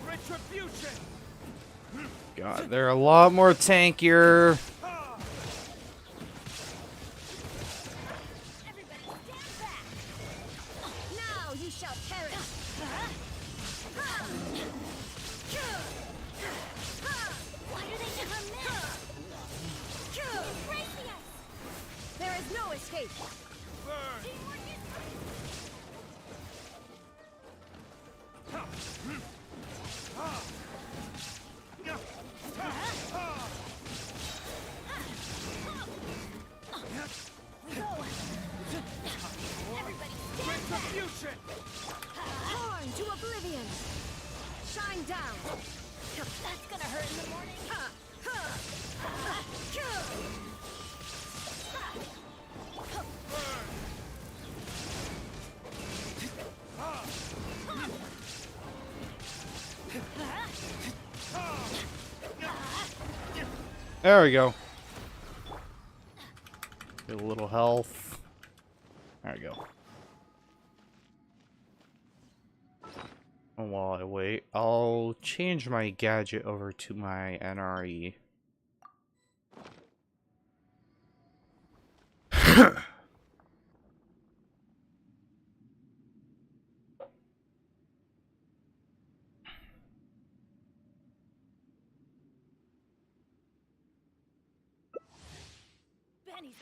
Retribution. God, they're a lot more tankier. Now you shall perish. Why do they never miss? Embrace the ice! There is no escape. Retribution! Torn to oblivion. Shine down. That's gonna hurt in the morning. There we go. Get a little health. There we go. And while I wait, I'll change my gadget over to my NRE. Benny.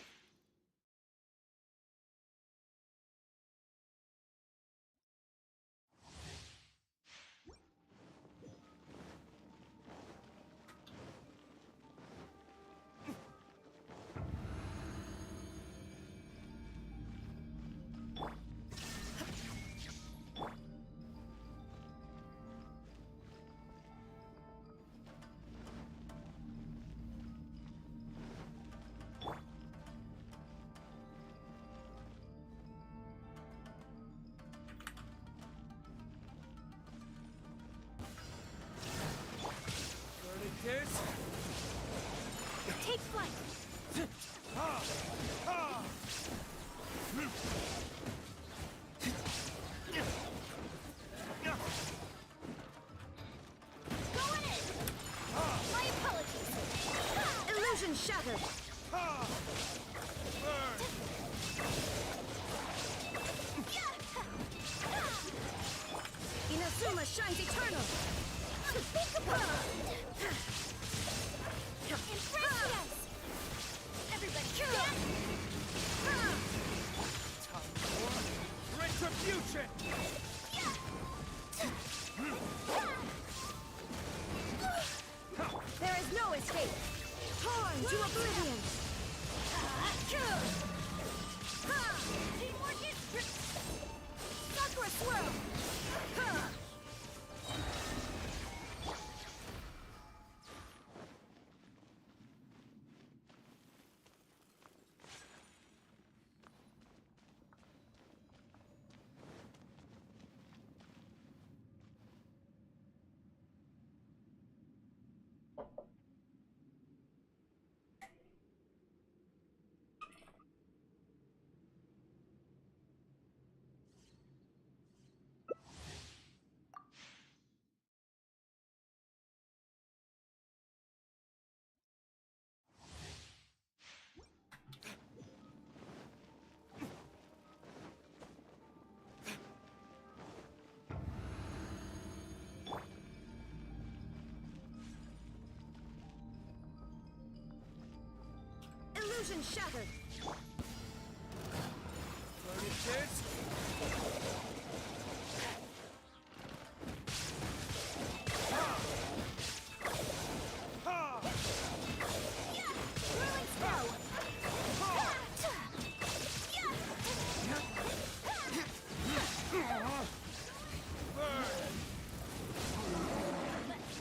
Take flight. Going in! My apologies. Illusion shattered. Inazuma shines eternal. Unspeakable! Embrace the ice! Everybody dance! Retribution. There is no escape. Torn to oblivion. Teamwork is... Sakura swirl. Illusion shattered.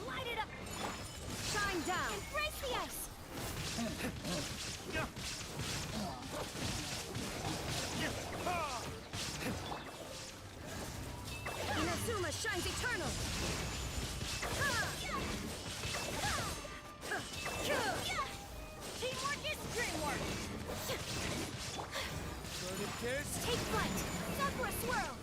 Light it up! Shine down. Embrace the ice! Inazuma shines eternal. Teamwork is dreamwork! Take flight! Sakura swirl!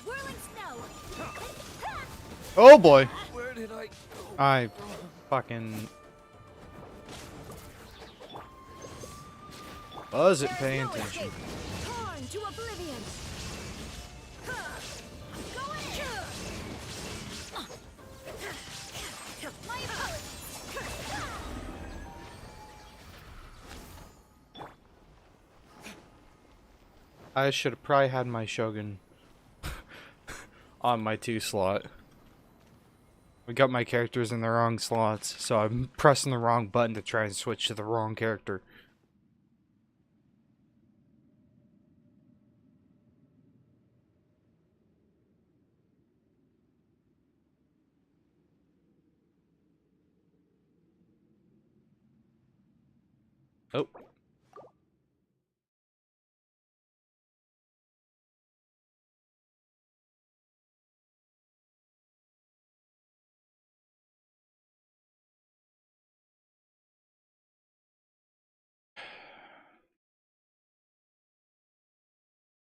Whirling snow! Oh boy. Where did I go? I fucking wasn't There is paying no attention. escape. Torn to oblivion. Go in! My apologies! I should have probably had my Shogun on my 2 slot. We got my characters in the wrong slots, so I'm pressing the wrong button to try and switch to the wrong character. Oh.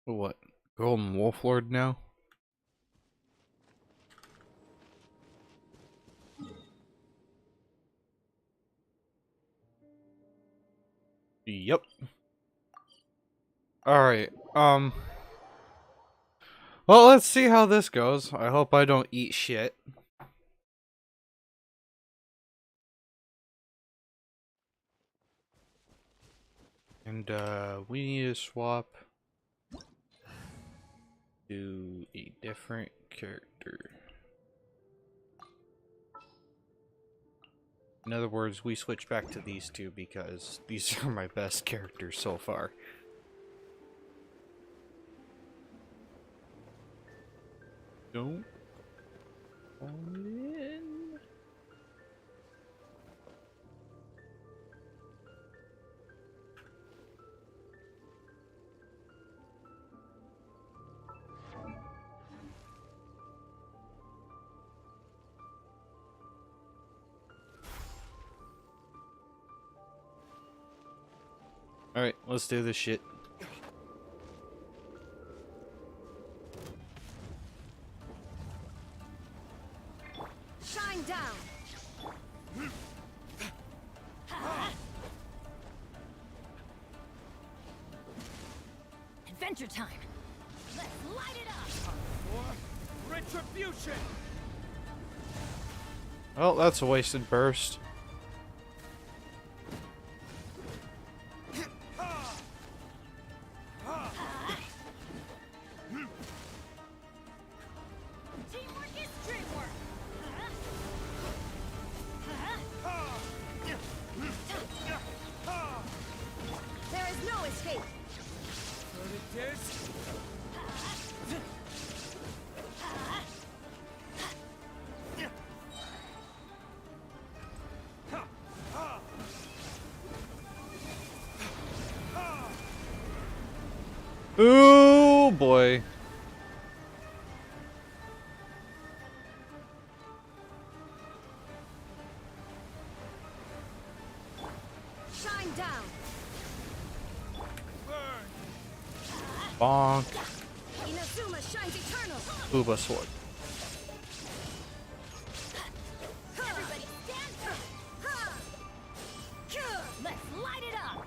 What? Golden Wolf Lord now? Yep. Alright, well, let's see how this goes. I hope I don't eat shit. And, we need to swap to a different character. In other words, we switch back to these two because these are my best characters so far. Don't fall in. Alright, let's do this shit. Shine down. Adventure time! Let's light it up! Retribution! Oh, that's a wasted burst. Teamwork is dreamwork! There is no escape. Ooh boy. Shine down. Bonk. Inazuma shines eternal. Booba sword. Everybody stand up! Let's light it up!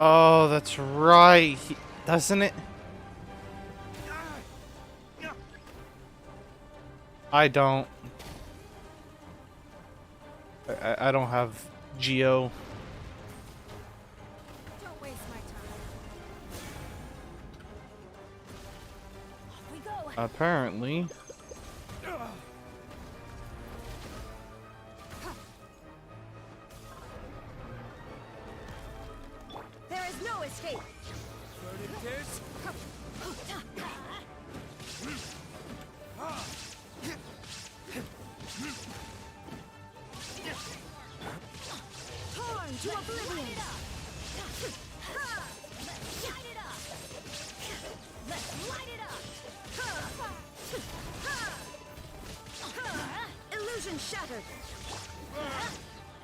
Oh, that's right. Doesn't it? I don't. I don't have Geo. Don't waste my time. Off we go. Apparently. There is no escape. Torn to oblivion. Light it up. Let's light it up. Illusion shattered.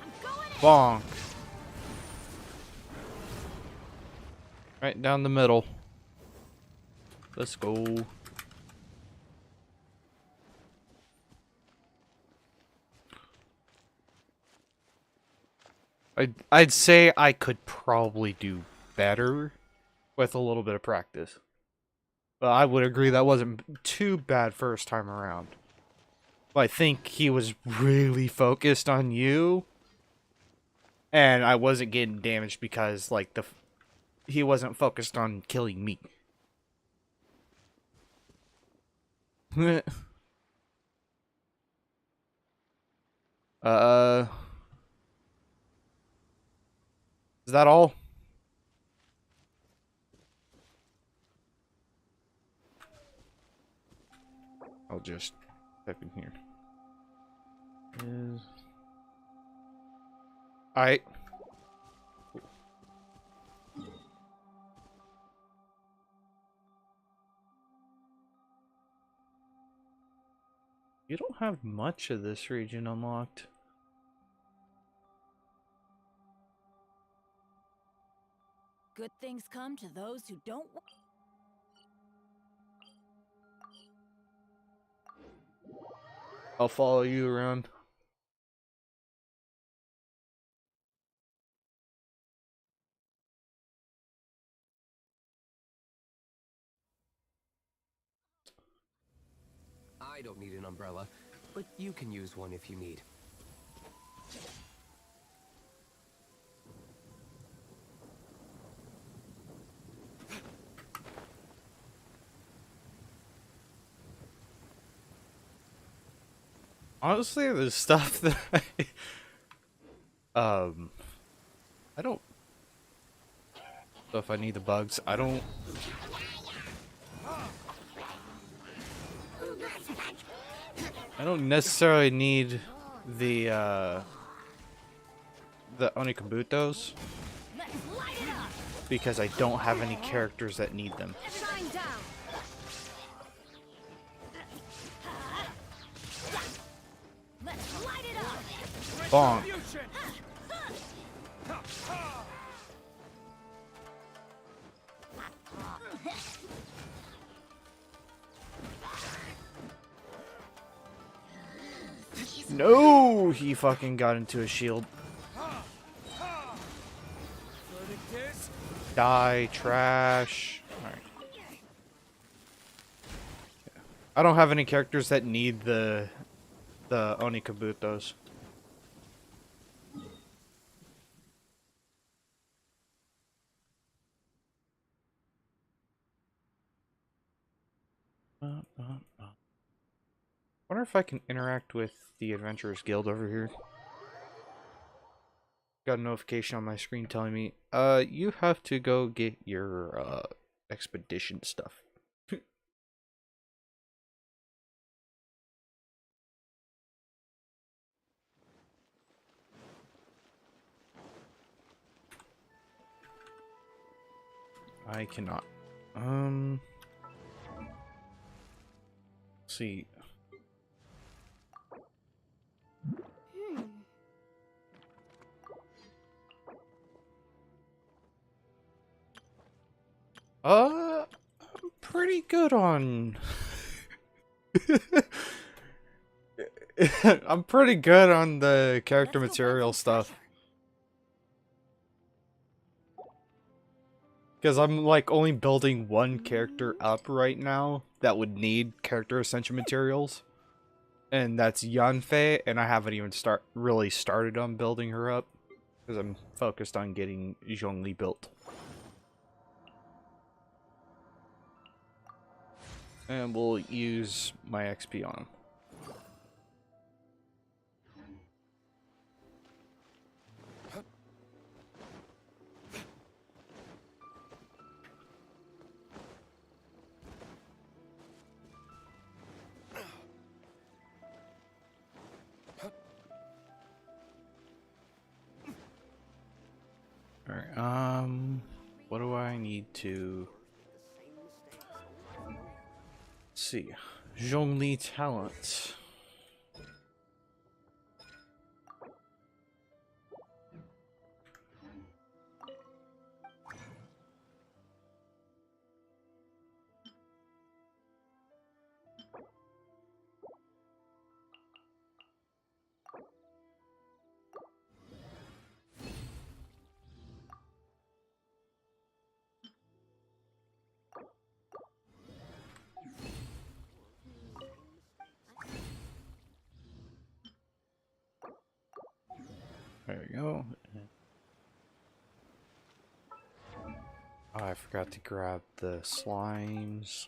I'm going in. Bonk. Right down the middle. Let's go. I'd say I could probably do better with a little bit of practice. But I would agree that wasn't too bad first time around. But I think he was really focused on you. And I wasn't getting damaged because like he wasn't focused on killing me. Is that all? I'll just type in here. Alright. You don't have much of this region unlocked. Good things come to those who don't. I'll follow you around. I don't need an umbrella, but you can use one if you need. Honestly, there's stuff that I don't know if I need the bugs. I don't necessarily need the Onikabutos because I don't have any characters that need them. Shine down. Let's light it up. Bonk. No, he fucking got into a shield. Die, trash. Alright. I don't have any characters that need the Onikabutos. Wonder if I can interact with the Adventurers Guild over here. Got a notification on my screen telling me, you have to go get your, expedition stuff. I cannot. Let's see. I'm pretty good on... I'm pretty good on the character material stuff. Because I'm like only building one character up right now that would need character essential materials. And that's Yanfei, and I haven't even really started on building her up. Because I'm focused on getting Zhongli built. And we'll use my XP on him. Alright, what do I need to... Let's see. Zhongli talent. There we go. Oh, I forgot to grab the slimes.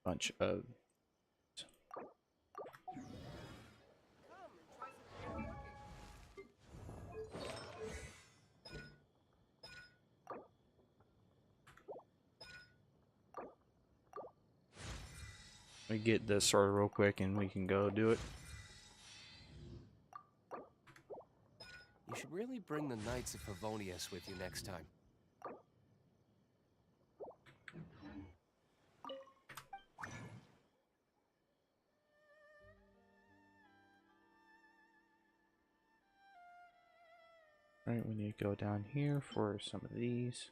Bunch of... Let me get this sorted real quick and we can go do it. You should really bring the Knights of Favonius with you next time. Alright, we need to go down here for some of these.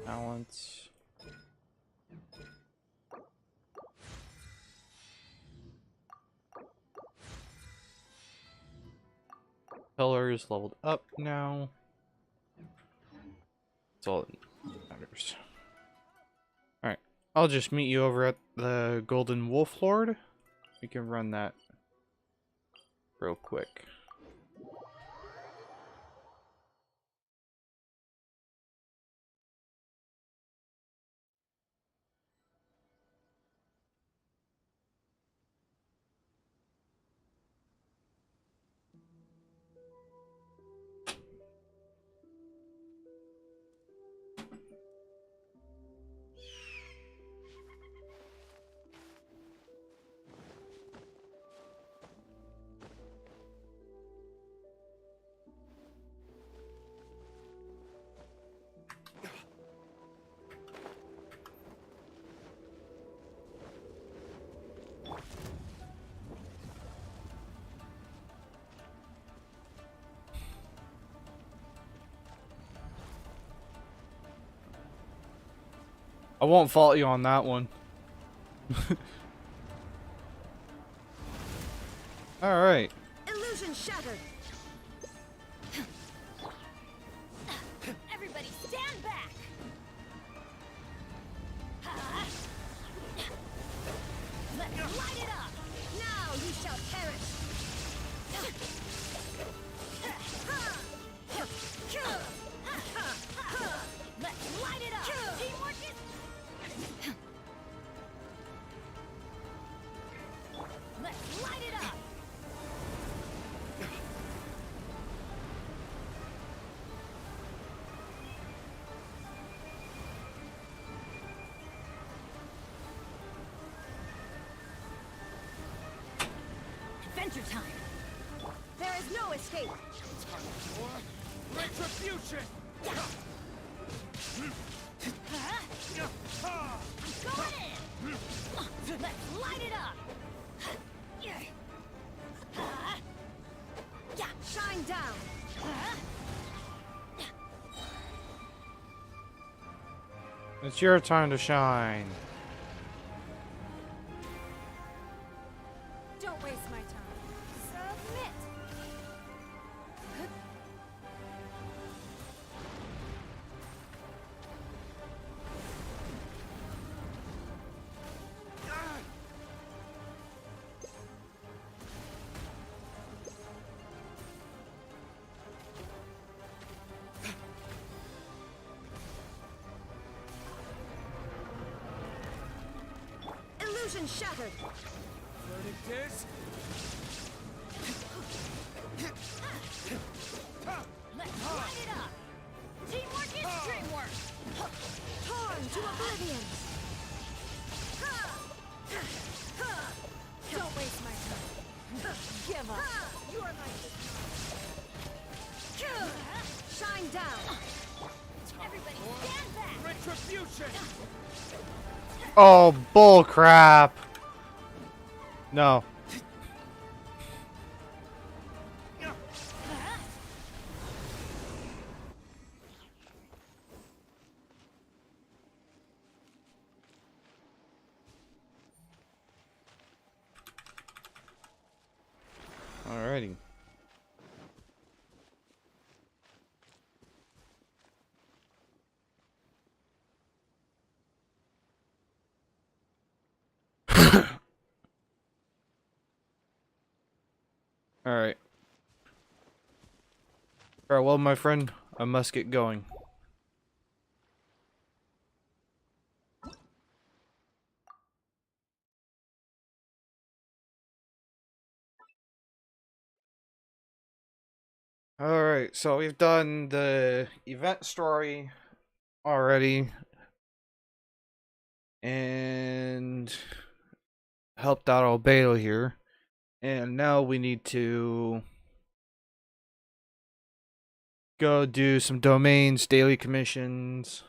Balance. Pillars leveled up now. That's all that matters. Alright, I'll just meet you over at the Golden Wolf Lord. We can run that real quick. I won't fault you on that one. Alright. Illusion shattered. Everybody stand back! Let's light it up! Now you shall perish. Let's light it up! Teamwork is... Let's light it up! Adventure time! There is no escape. Retribution! I'm going in! Let's light it up! Shine down. It's your time to shine. Illusion shattered! Verdict is... Let's light it up! Teamwork is dreamwork! Torn to oblivion! Don't waste my time. Give up. You are my... Shine down! Everybody stand back! Retribution! Oh, bull crap. No. Alrighty. Alright. Farewell, my friend. I must get going. Alright, so we've done the event story already. And helped out Albedo here. And now we need to go do some domains, daily commissions,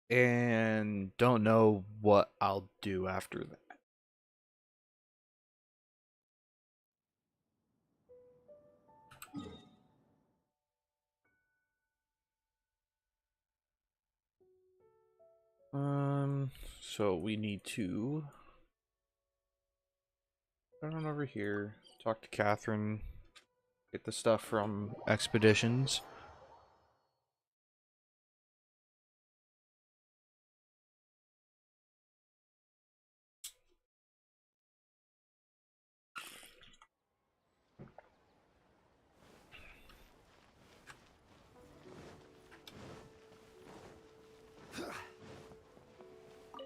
and don't know what I'll do after that. So we need to run on over here, talk to Catherine, get the stuff from Expeditions.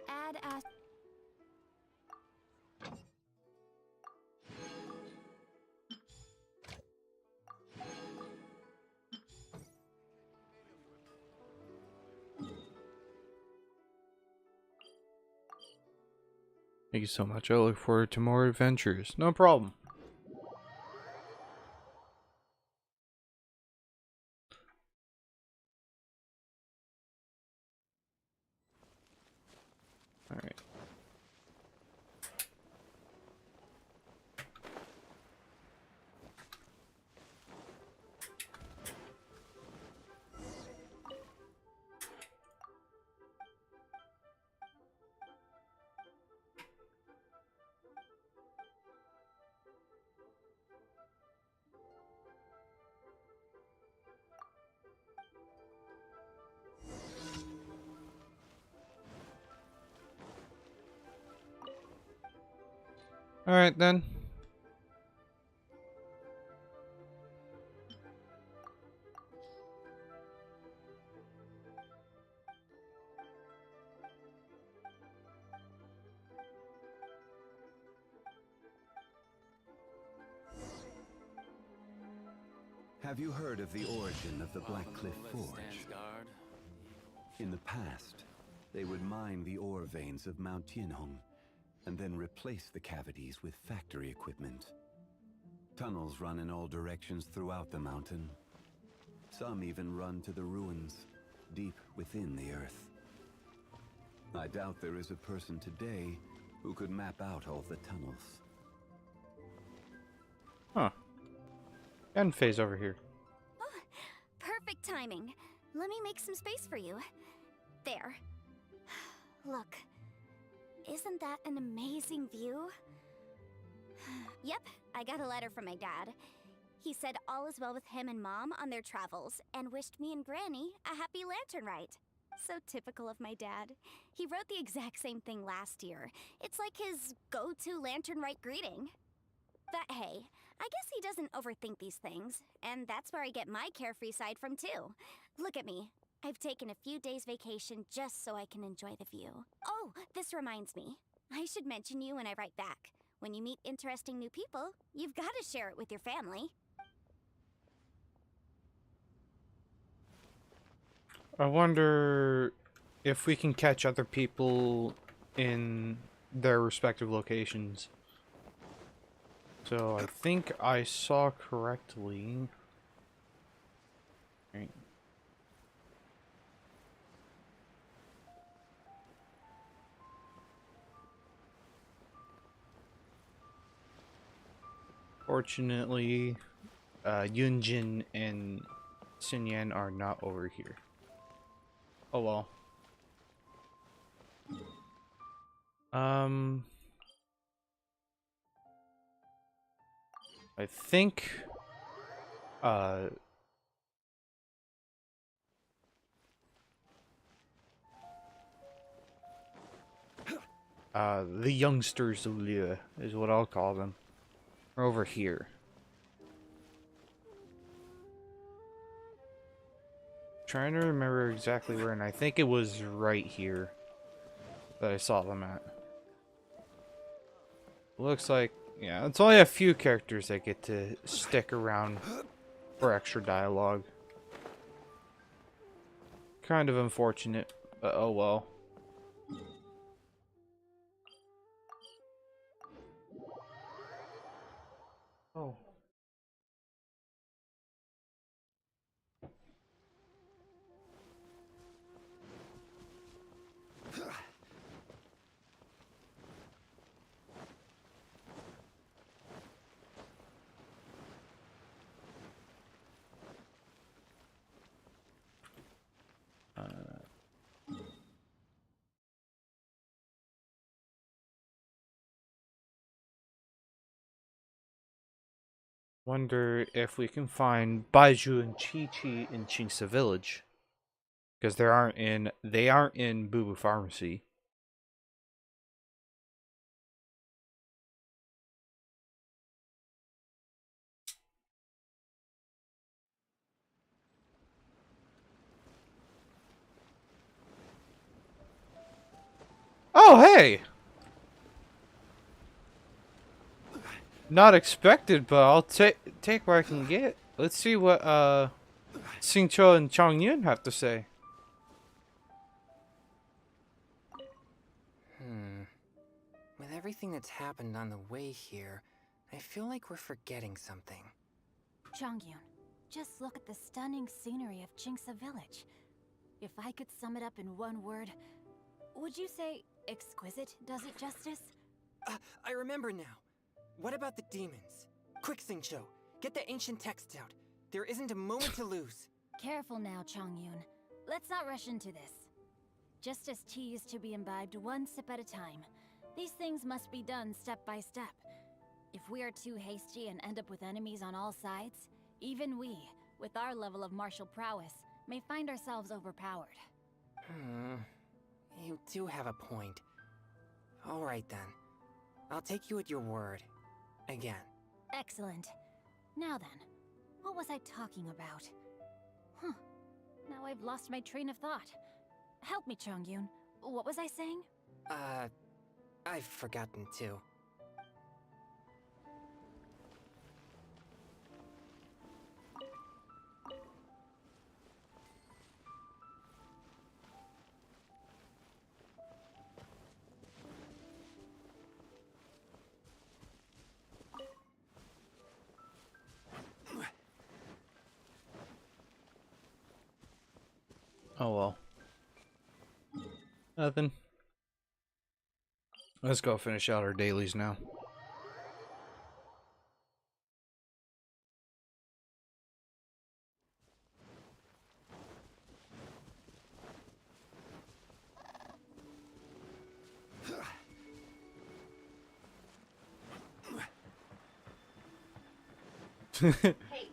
Add as... Thank you so much. I look forward to more adventures. No problem. Alright. Alright then. Have you heard of the origin of the Black Cliff Forge? In the past, they would mine the ore veins of Mount Tianhong and then replace the cavities with factory equipment. Tunnels run in all directions throughout the mountain. Some even run to the ruins, deep within the earth. I doubt there is a person today who could map out all the tunnels. Huh. End phase over here. Oh, perfect timing. Let me make some space for you. There. Look. Isn't that an amazing view? Yep, I got a letter from my dad. He said all is well with him and Mom on their travels and wished me and Granny a happy Lantern Rite. So typical of my dad. He wrote the exact same thing last year. It's like his go-to Lantern Rite greeting. But hey, I guess he doesn't overthink these things, and that's where I get my carefree side from too. Look at me. I've taken a few days vacation just so I can enjoy the view. Oh, this reminds me. I should mention you when I write back. When you meet interesting new people, you've got to share it with your family. I wonder if we can catch other people in their respective locations. So I think I saw correctly. Right. Fortunately, Yunjin and Xinyan are not over here. Oh well. I think the youngsters of Liyue is what I'll call them. Are over here. Trying to remember exactly where, and I think it was right here that I saw them at. Looks like, yeah, it's only a few characters that get to stick around for extra dialogue. Kind of unfortunate, but oh well. Oh. Wonder if we can find Baiju and Chi-Chi in Qingce Village. Because they aren't in Boo Boo Pharmacy. Oh, hey! Not expected, but I'll take what I can get. Let's see what Xingqiu and Chongyun have to say. With everything that's happened on the way here, I feel like we're forgetting something. Chongyun, just look at the stunning scenery of Qingce Village. If I could sum it up in one word, would you say exquisite does it justice? I remember now. What about the demons? Quick, Xingqiu, get the ancient texts out. There isn't a moment to lose. Careful now, Chongyun. Let's not rush into this. Justice tea is to be imbibed one sip at a time. These things must be done step by step. If we are too hasty and end up with enemies on all sides, even we, with our level of martial prowess, may find ourselves overpowered. You do have a point. Alright then. I'll take you at your word. Again. Excellent. Now then, what was I talking about? Now I've lost my train of thought. Help me, Chongyun. What was I saying? I've forgotten too. Oh well. Nothing. Let's go finish out our dailies now. Hey.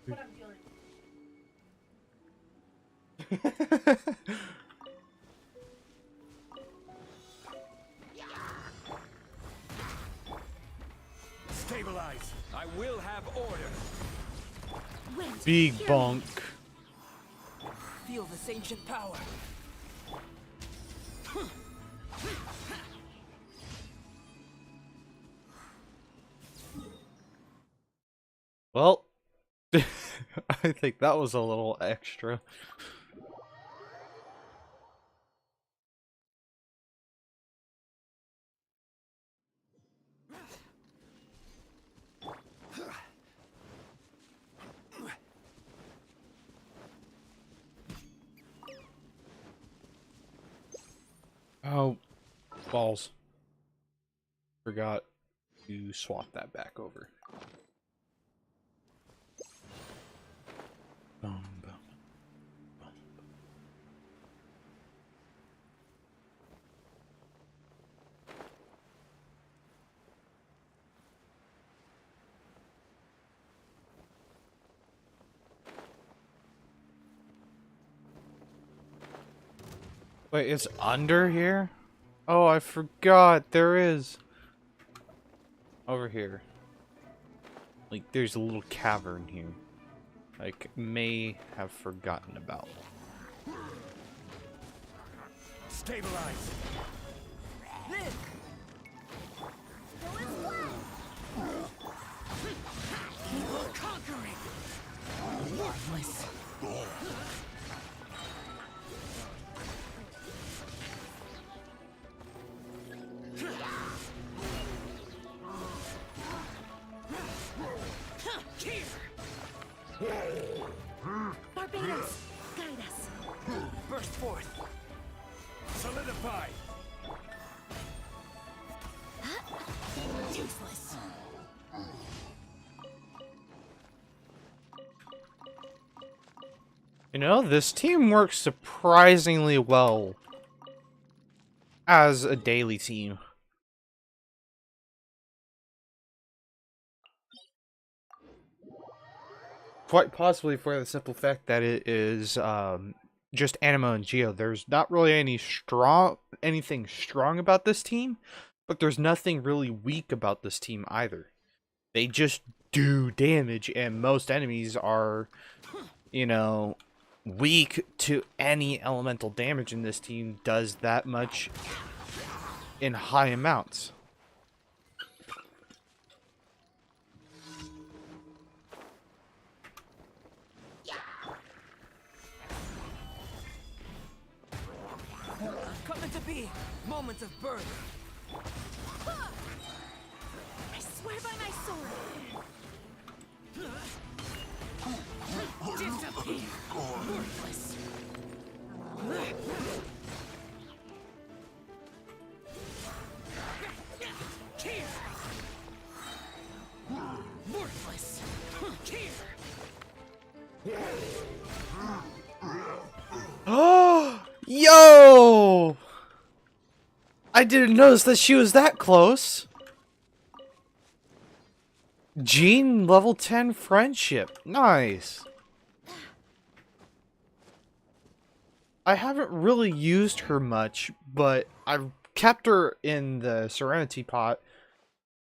What I'm feeling. Stabilize. I will have order. Big bonk. Feel this ancient power. Well, I think that was a little extra. Oh, balls. Forgot to swap that back over. Boom, boom. Wait, it's under here? Oh, I forgot. There is. Over here. Like, there's a little cavern here. Like, may have forgotten about. Stabilize. Keep on conquering. Worthless. Barbados, guide us. Burst forth. Solidify. Useless. You know, this team works surprisingly well as a daily team. Quite possibly for the simple fact that it is just Anima and Geo. There's not really anything strong about this team, but there's nothing really weak about this team either. They just do damage, and most enemies are, you know, weak to any elemental damage, and this team does that much in high amounts. Coming to be. Moments of birth. I swear by my sword. Disappear. Worthless. Here. Worthless. Here. Oh, yo! I didn't notice that she was that close. Jean, level 10 friendship. Nice. I haven't really used her much, but I've kept her in the Serenity pot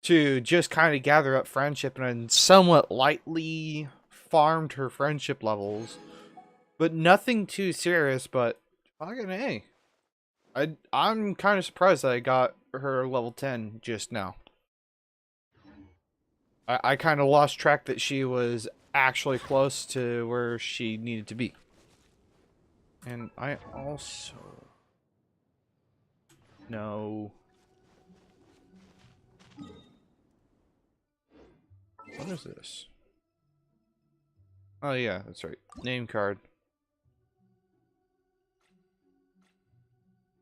to just kind of gather up friendship, and somewhat lightly farmed her friendship levels. But nothing too serious, but fucking A. I'm kind of surprised that I got her level 10 just now. I kind of lost track that she was actually close to where she needed to be. And I also know... What is this? Oh yeah, that's right. Name card.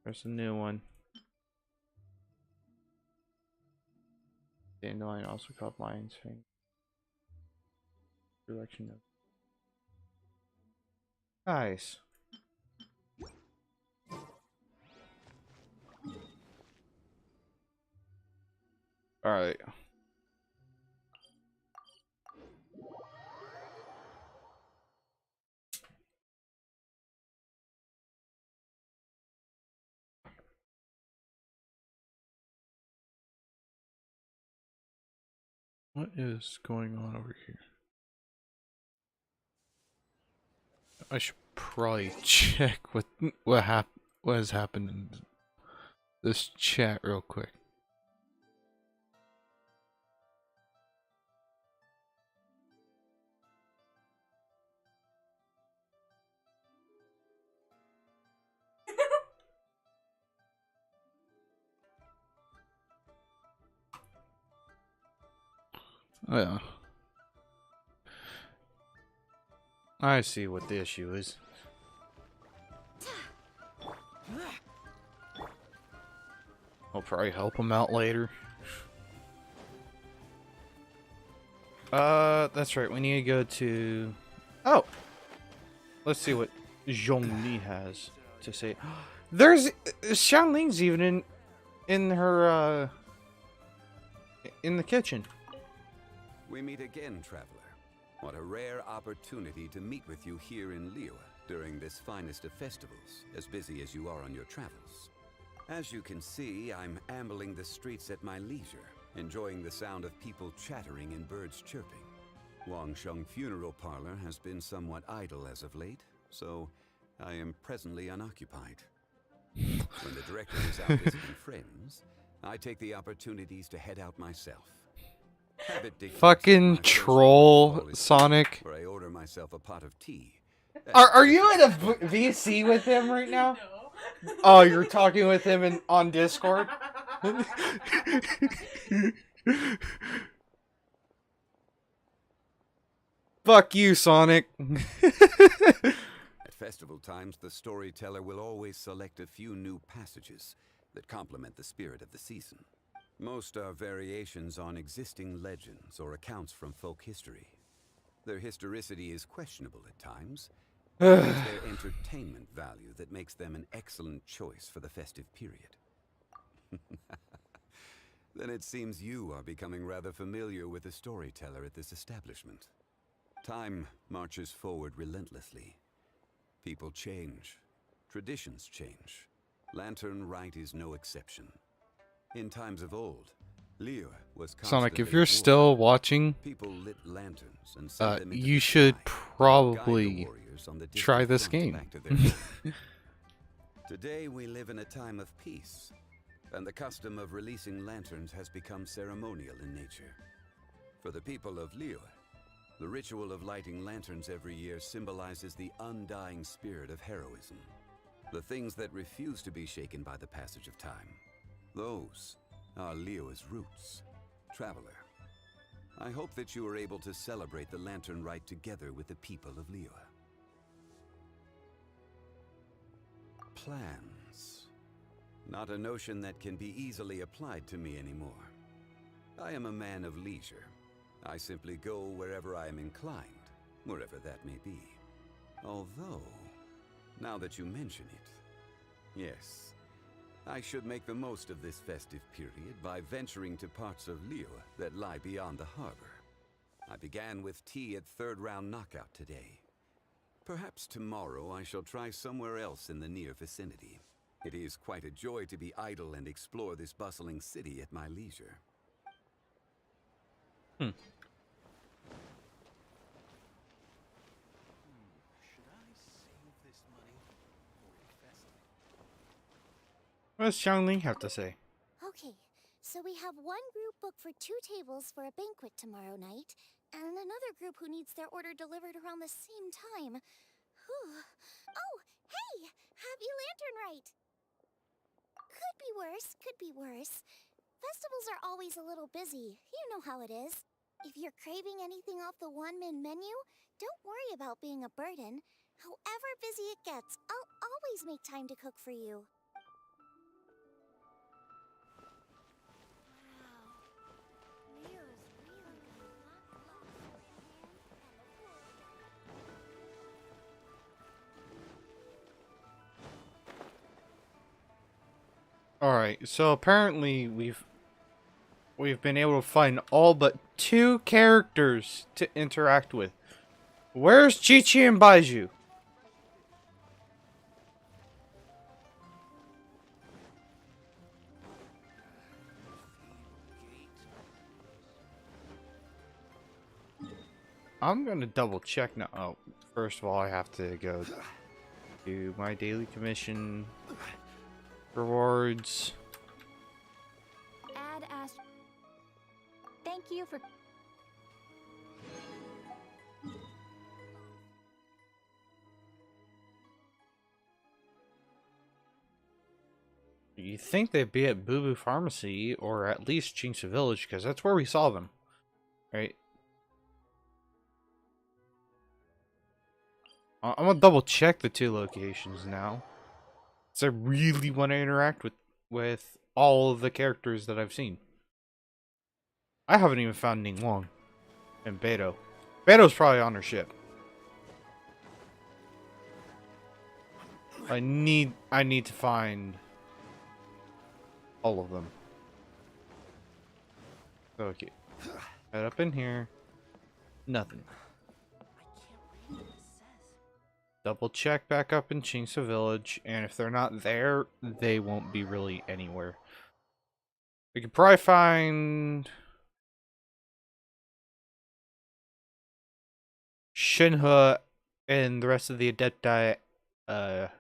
There's a new one. Dandelion, also called Lion's Fang. Selection of. Nice. Alright. What is going on over here? I should probably check what has happened in this chat real quick. Yeah. I see what the issue is. I'll probably help him out later. That's right. We need to go to... Oh! Let's see what Zhongli has to say. There's... Xianling's even in her, in the kitchen. We meet again, traveler. What a rare opportunity to meet with you here in Liyue during this finest of festivals, as busy as you are on your travels. As you can see, I'm ambling the streets at my leisure, enjoying the sound of people chattering and birds chirping. Wangsheng Funeral Parlor has been somewhat idle as of late, so I am presently unoccupied. When the director is out visiting friends, I take the opportunities to head out myself. Fucking troll, Sonic. Where I order myself a pot of tea. Are you in a VC with him right now? No. Oh, you're talking with him on Discord? Fuck you, Sonic. At festival times, the storyteller will always select a few new passages that complement the spirit of the season. Most are variations on existing legends or accounts from folk history. Their historicity is questionable at times, but it's their entertainment value that makes them an excellent choice for the festive period. Then it seems you are becoming rather familiar with the storyteller at this establishment. Time marches forward relentlessly. People change. Traditions change. Lantern Rite is no exception. In times of old, Liyue was Sonic, if you're still watching, people lit lanterns and sent them into you the should sky probably on the try distant this front game. back to their home. Today we live in a time of peace, and the custom of releasing lanterns has become ceremonial in nature. For the people of Liyue, the ritual of lighting lanterns every year symbolizes the undying spirit of heroism. The things that refuse to be shaken by the passage of time. Those are Liyue's roots. Traveler, I hope that you are able to celebrate the Lantern Rite together with the people of Liyue. Plans. Not a notion that can be easily applied to me anymore. I am a man of leisure. I simply go wherever I am inclined, wherever that may be. Although, now that you mention it, yes, I should make the most of this festive period by venturing to parts of Liyue that lie beyond the harbor. I began with tea at third round knockout today. Perhaps tomorrow I shall try somewhere else in the near vicinity. It is quite a joy to be idle and explore this bustling city at my leisure. What does Xiangling have to say? Okay, so we have one group booked for 2 tables for a banquet tomorrow night, and another group who needs their order delivered around the same time. Whew. Oh, hey! Happy Lantern Rite! Could be worse, could be worse. Festivals are always a little busy, you know how it is. If you're craving anything off the one-min menu, don't worry about being a burden. However busy it gets, I'll always make time to cook for you. Alright, so apparently we've been able to find all but 2 characters to interact with. Where's Qiqi and Baizhu? I'm gonna double check now. Oh, first of all, I have to go do my daily commission rewards. Add Ast. Thank you for. You'd think they'd be at Boo Boo Pharmacy or at least Jinxia Village because that's where we saw them. Right. I'm gonna double check the two locations now. So I really want to interact with all of the characters that I've seen. I haven't even found Ningguang and Beto. Beto's probably on her ship. I need to find all of them. Okay. Head up in here. Nothing. Double check back up in Qingce Village, and if they're not there, they won't be really anywhere. We could probably find Shinhe and the rest of the Adepti at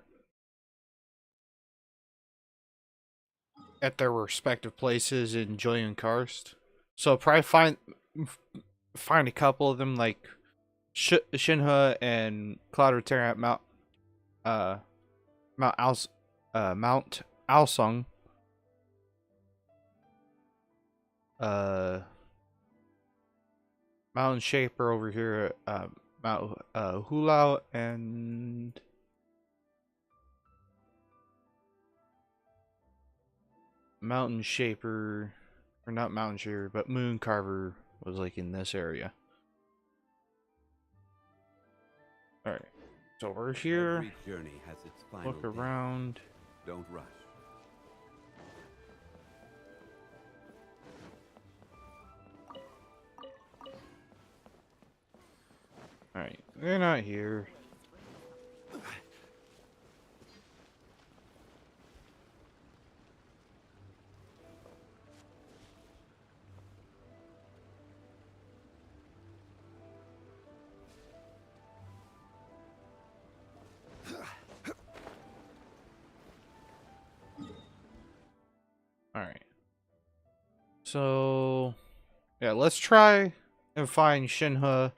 their respective places in Joy and Karst. So probably find a couple of them, like Shinhe and Cloud Terra at Mount Alsung. Mountain Shaper over here at Mount Hulao, and Mountain Shaper, or not Mountain Shaper, but Moon Carver was like in this area. Alright, so we're here. Every journey has its final Look around. day. Don't rush. Alright, they're not here. Alright. So, yeah, let's try and find Shinhe.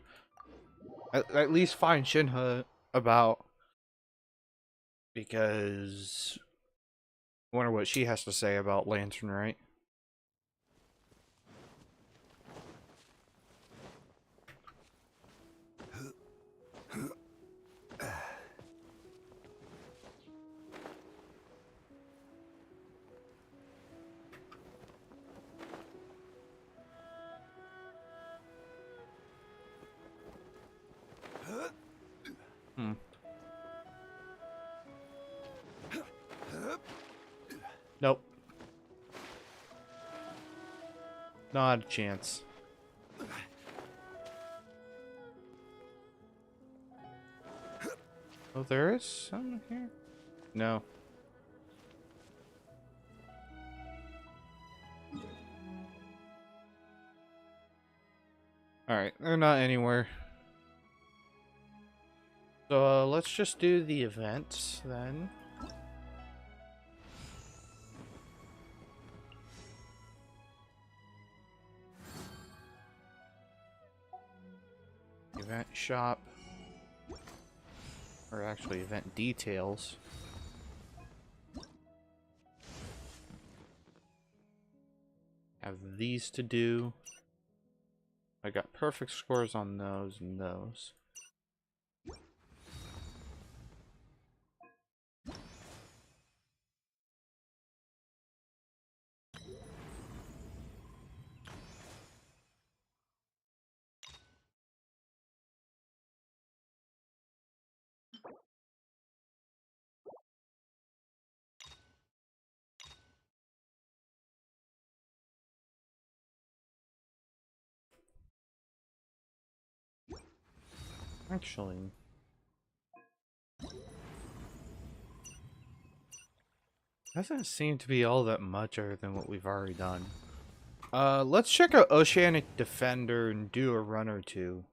At least find Shinhe about, because I wonder what she has to say about Lantern Rite. Nope. Not a chance. Oh, there is some here? No. Alright, they're not anywhere. So let's just do the events then. Event shop. Or actually event details. Have these to do. I got perfect scores on those and those. Actually, doesn't seem to be all that much other than what we've already done. Let's check out Oceanic Defender and do a run or two.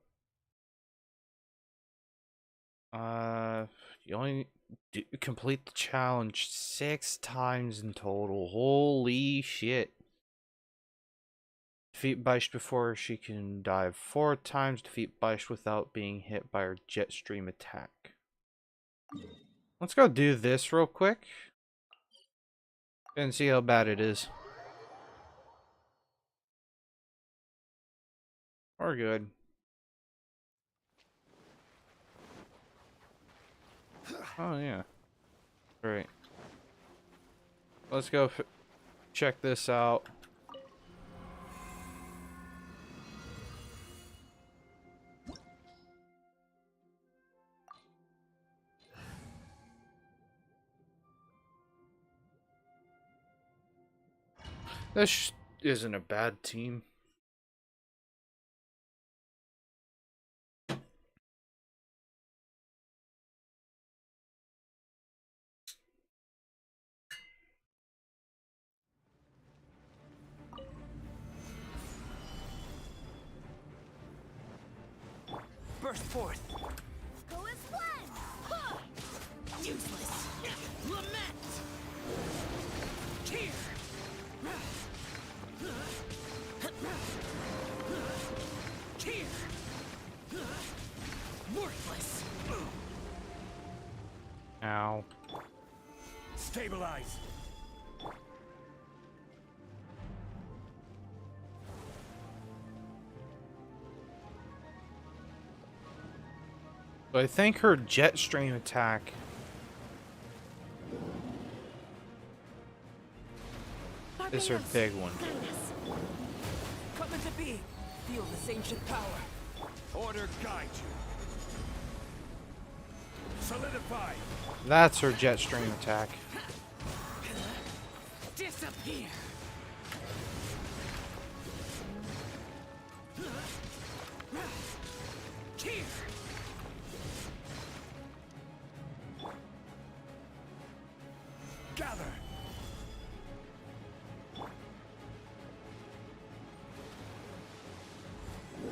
You only complete the challenge 6 times in total. Holy shit. Defeat Beisht before she can dive 4 times. Defeat Beisht without being hit by her jet stream attack. Let's go do this real quick. And see how bad it is. We're good. Oh yeah. Great. Let's go check this out. This isn't a bad team. Burst forth. Go as one! Huh! Useless. Lament. Tear. Tear. Worthless. Ow. Stabilize. So I think her jet stream attack. Is her big one. Come into being. Feel this ancient power. Order guide you. Solidify. That's her jet stream attack. Disappear. Tear. Gather.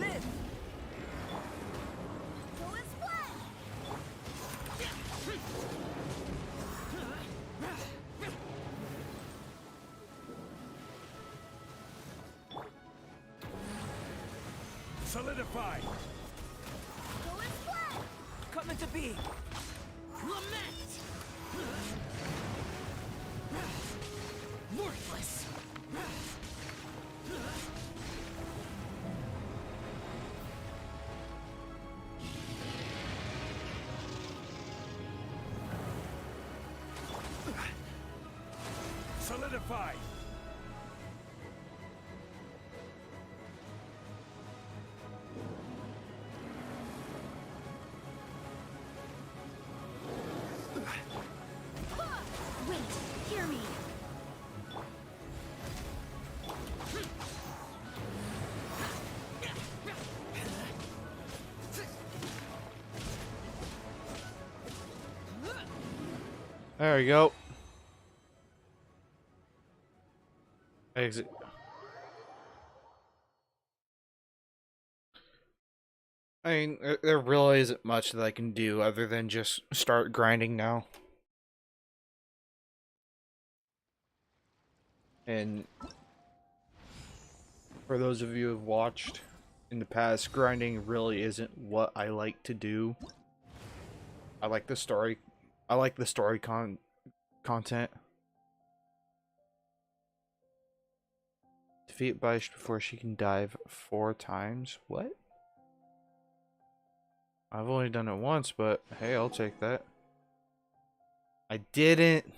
Live. Go as one! Solidify. Go as one! Come into being. Lament. Worthless. Solidify. Wait, hear me. There we go. Exit. I mean, there really isn't much that I can do other than just start grinding now. And for those of you who have watched in the past, grinding really isn't what I like to do. I like the story. I like the story content. Defeat Beish before she can dive 4 times. What? I've only done it once, but hey, I'll take that. I didn't.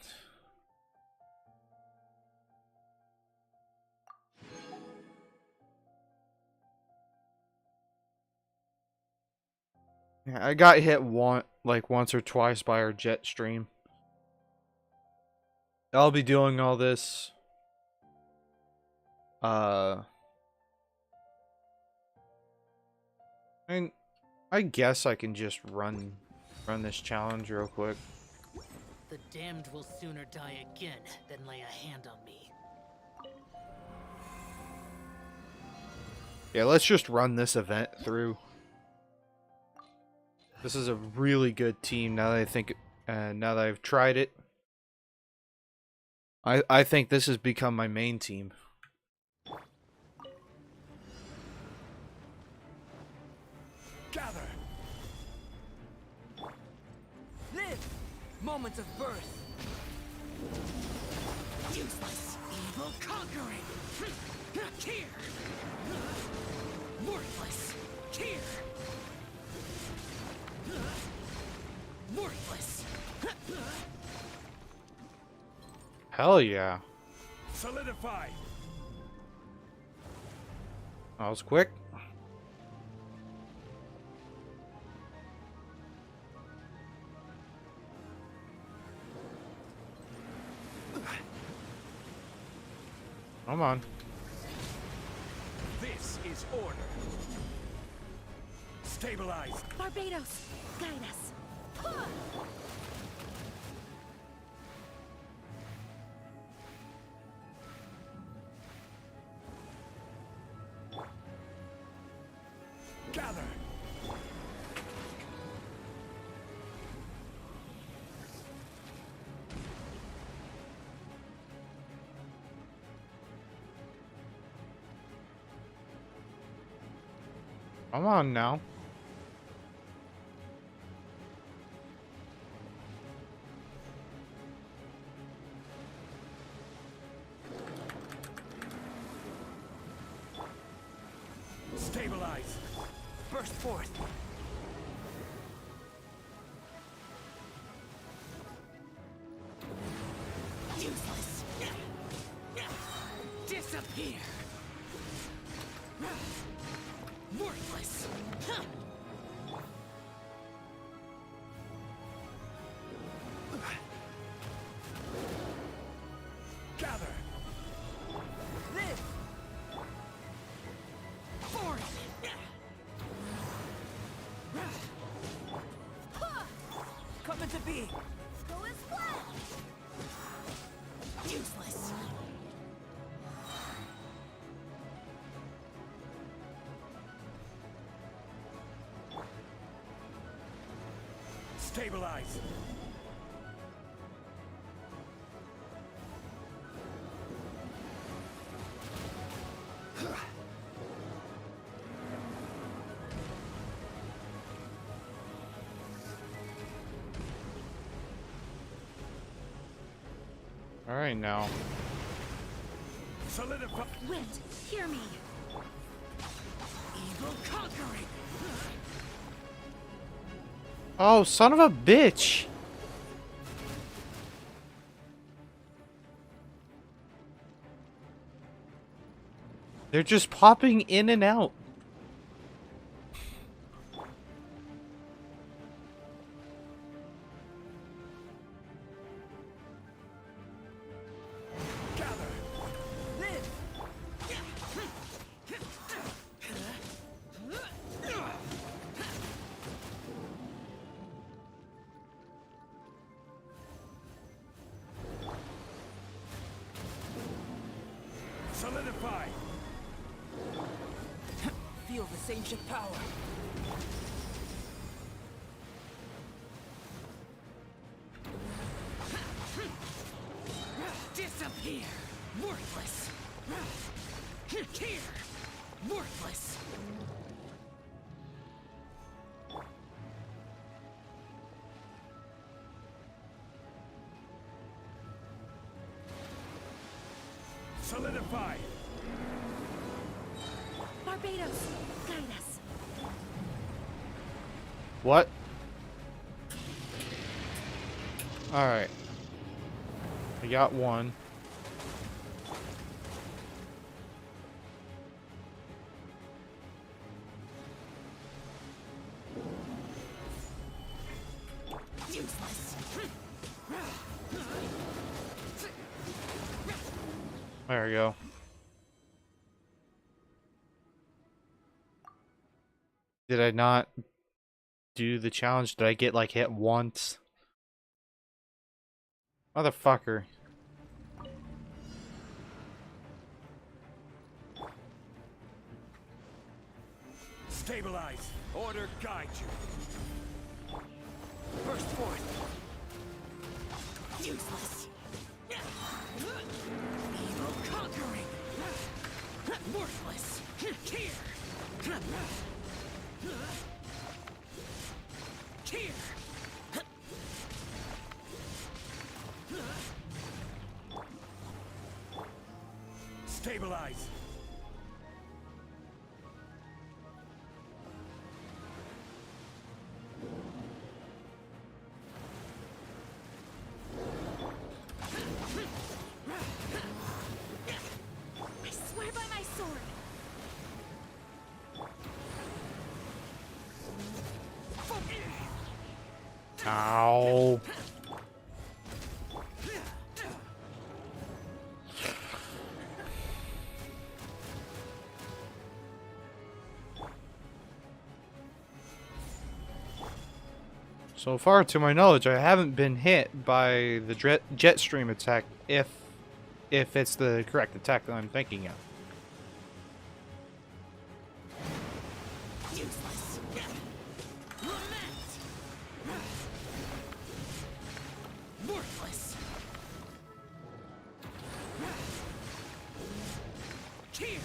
Yeah, I got hit once or twice by our jet stream. I'll be doing all this. I guess I can just run this challenge real quick. The damned will sooner die again than lay a hand on me. Yeah, let's just run this event through. This is a really good team now that I think, now that I've tried it. I think this has become my main team. Gather. Live. Moments of birth. Useless. Evil conquering. Here. Worthless. Here. Worthless. Hell yeah. Solidify. That was quick. Come on. This is order. Stabilize. Barbados, guide us. Gather. Come on now. Stabilize. Burst forth. Useless. Disappear. Worthless. Gather. Live. Forth. Come into being. Go as well. Useless. Stabilize. All right now. Solidify. Wind, hear me. Evil conquering. Oh, son of a bitch. They're just popping in and out. Solidify. Feel this ancient power. Disappear. Worthless. Here. Worthless. Solidify. Barbados, guide us. What? All right. I got one. Useless. There we go. Did I not do the challenge? Did I get like hit once? Motherfucker. Stabilize. Order guide you. Burst forth. Useless. Evil conquering. Worthless. Here. Here. Stabilize. Ow. So far, to my knowledge, I haven't been hit by the jet stream attack, if it's the correct attack that I'm thinking of. Useless. Worthless. Here.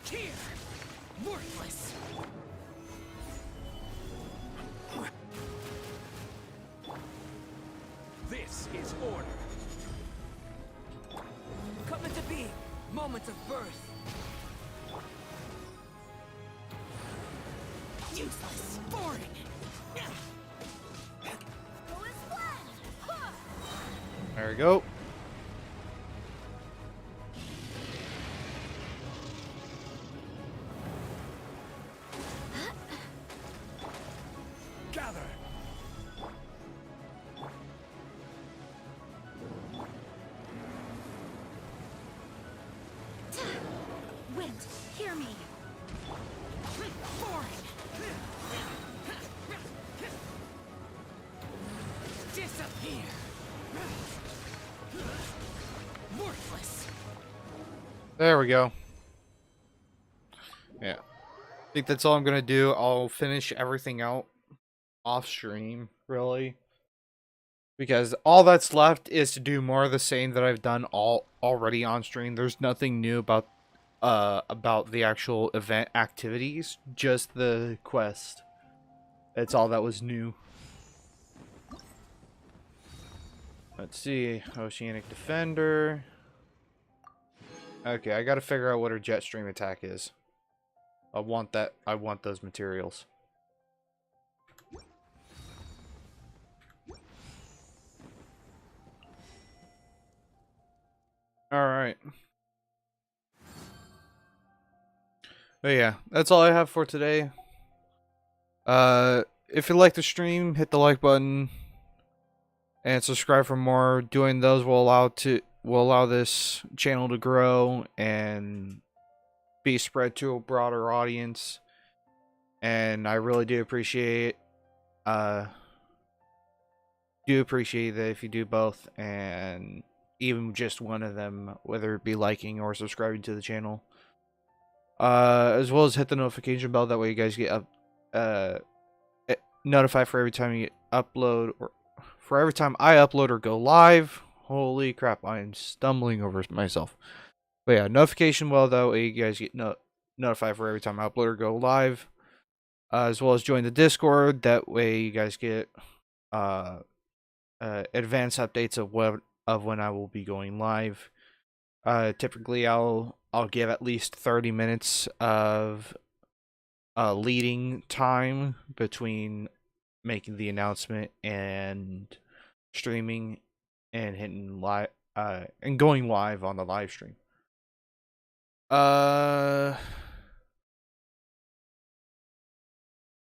Here. Worthless. This is order. Come into being. Moments of birth. Useless. Boring. There we go. Gather. Wind, hear me. Boring. Disappear. Worthless. There we go. Yeah. I think that's all I'm gonna do. I'll finish everything out off stream, really. Because all that's left is to do more of the same that I've done already on stream. There's nothing new about the actual event activities, just the quest. That's all that was new. Let's see, Oceanic Defender. Okay, I gotta figure out what her jet stream attack is. I want that. I want those materials. Alright. But yeah, that's all I have for today. If you like the stream, hit the like button and subscribe for more. Doing those will allow this channel to grow and be spread to a broader audience. And I really do appreciate that if you do both, and even just one of them, whether it be liking or subscribing to the channel. As well as hit the notification bell, that way you guys get notified for every time you upload, or for every time I upload or go live. Holy crap, I am stumbling over myself. But yeah, notification bell, that way you guys get notified for every time I upload or go live. As well as join the Discord, that way you guys get advanced updates of when I will be going live. Typically I'll give at least 30 minutes of leading time between making the announcement and streaming and hitting live and going live on the live stream.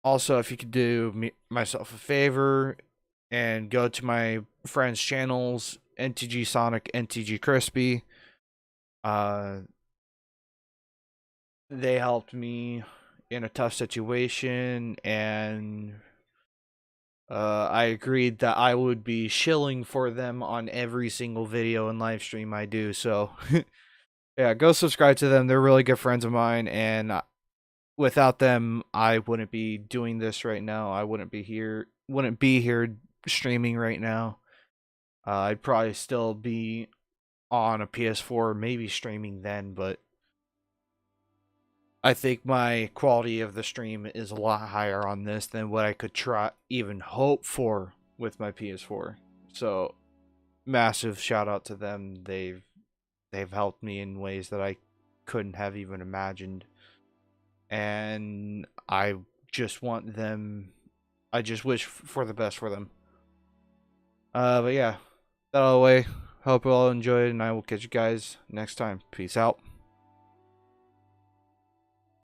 Also, if you could do myself a favor and go to my friends' channels, NTG Sonic, NTG Crispy. They helped me in a tough situation, and I agreed that I would be shilling for them on every single video and live stream I do. So yeah, go subscribe to them. They're really good friends of mine, and without them, I wouldn't be doing this right now. I wouldn't be here streaming right now. I'd probably still be on a PS4, maybe streaming then, but I think my quality of the stream is a lot higher on this than what I could even hope for with my PS4. So massive shout out to them. They've helped me in ways that I couldn't have even imagined. And I just want them, I just wish for the best for them. But yeah, that all the way. Hope you all enjoyed, and I will catch you guys next time. Peace out.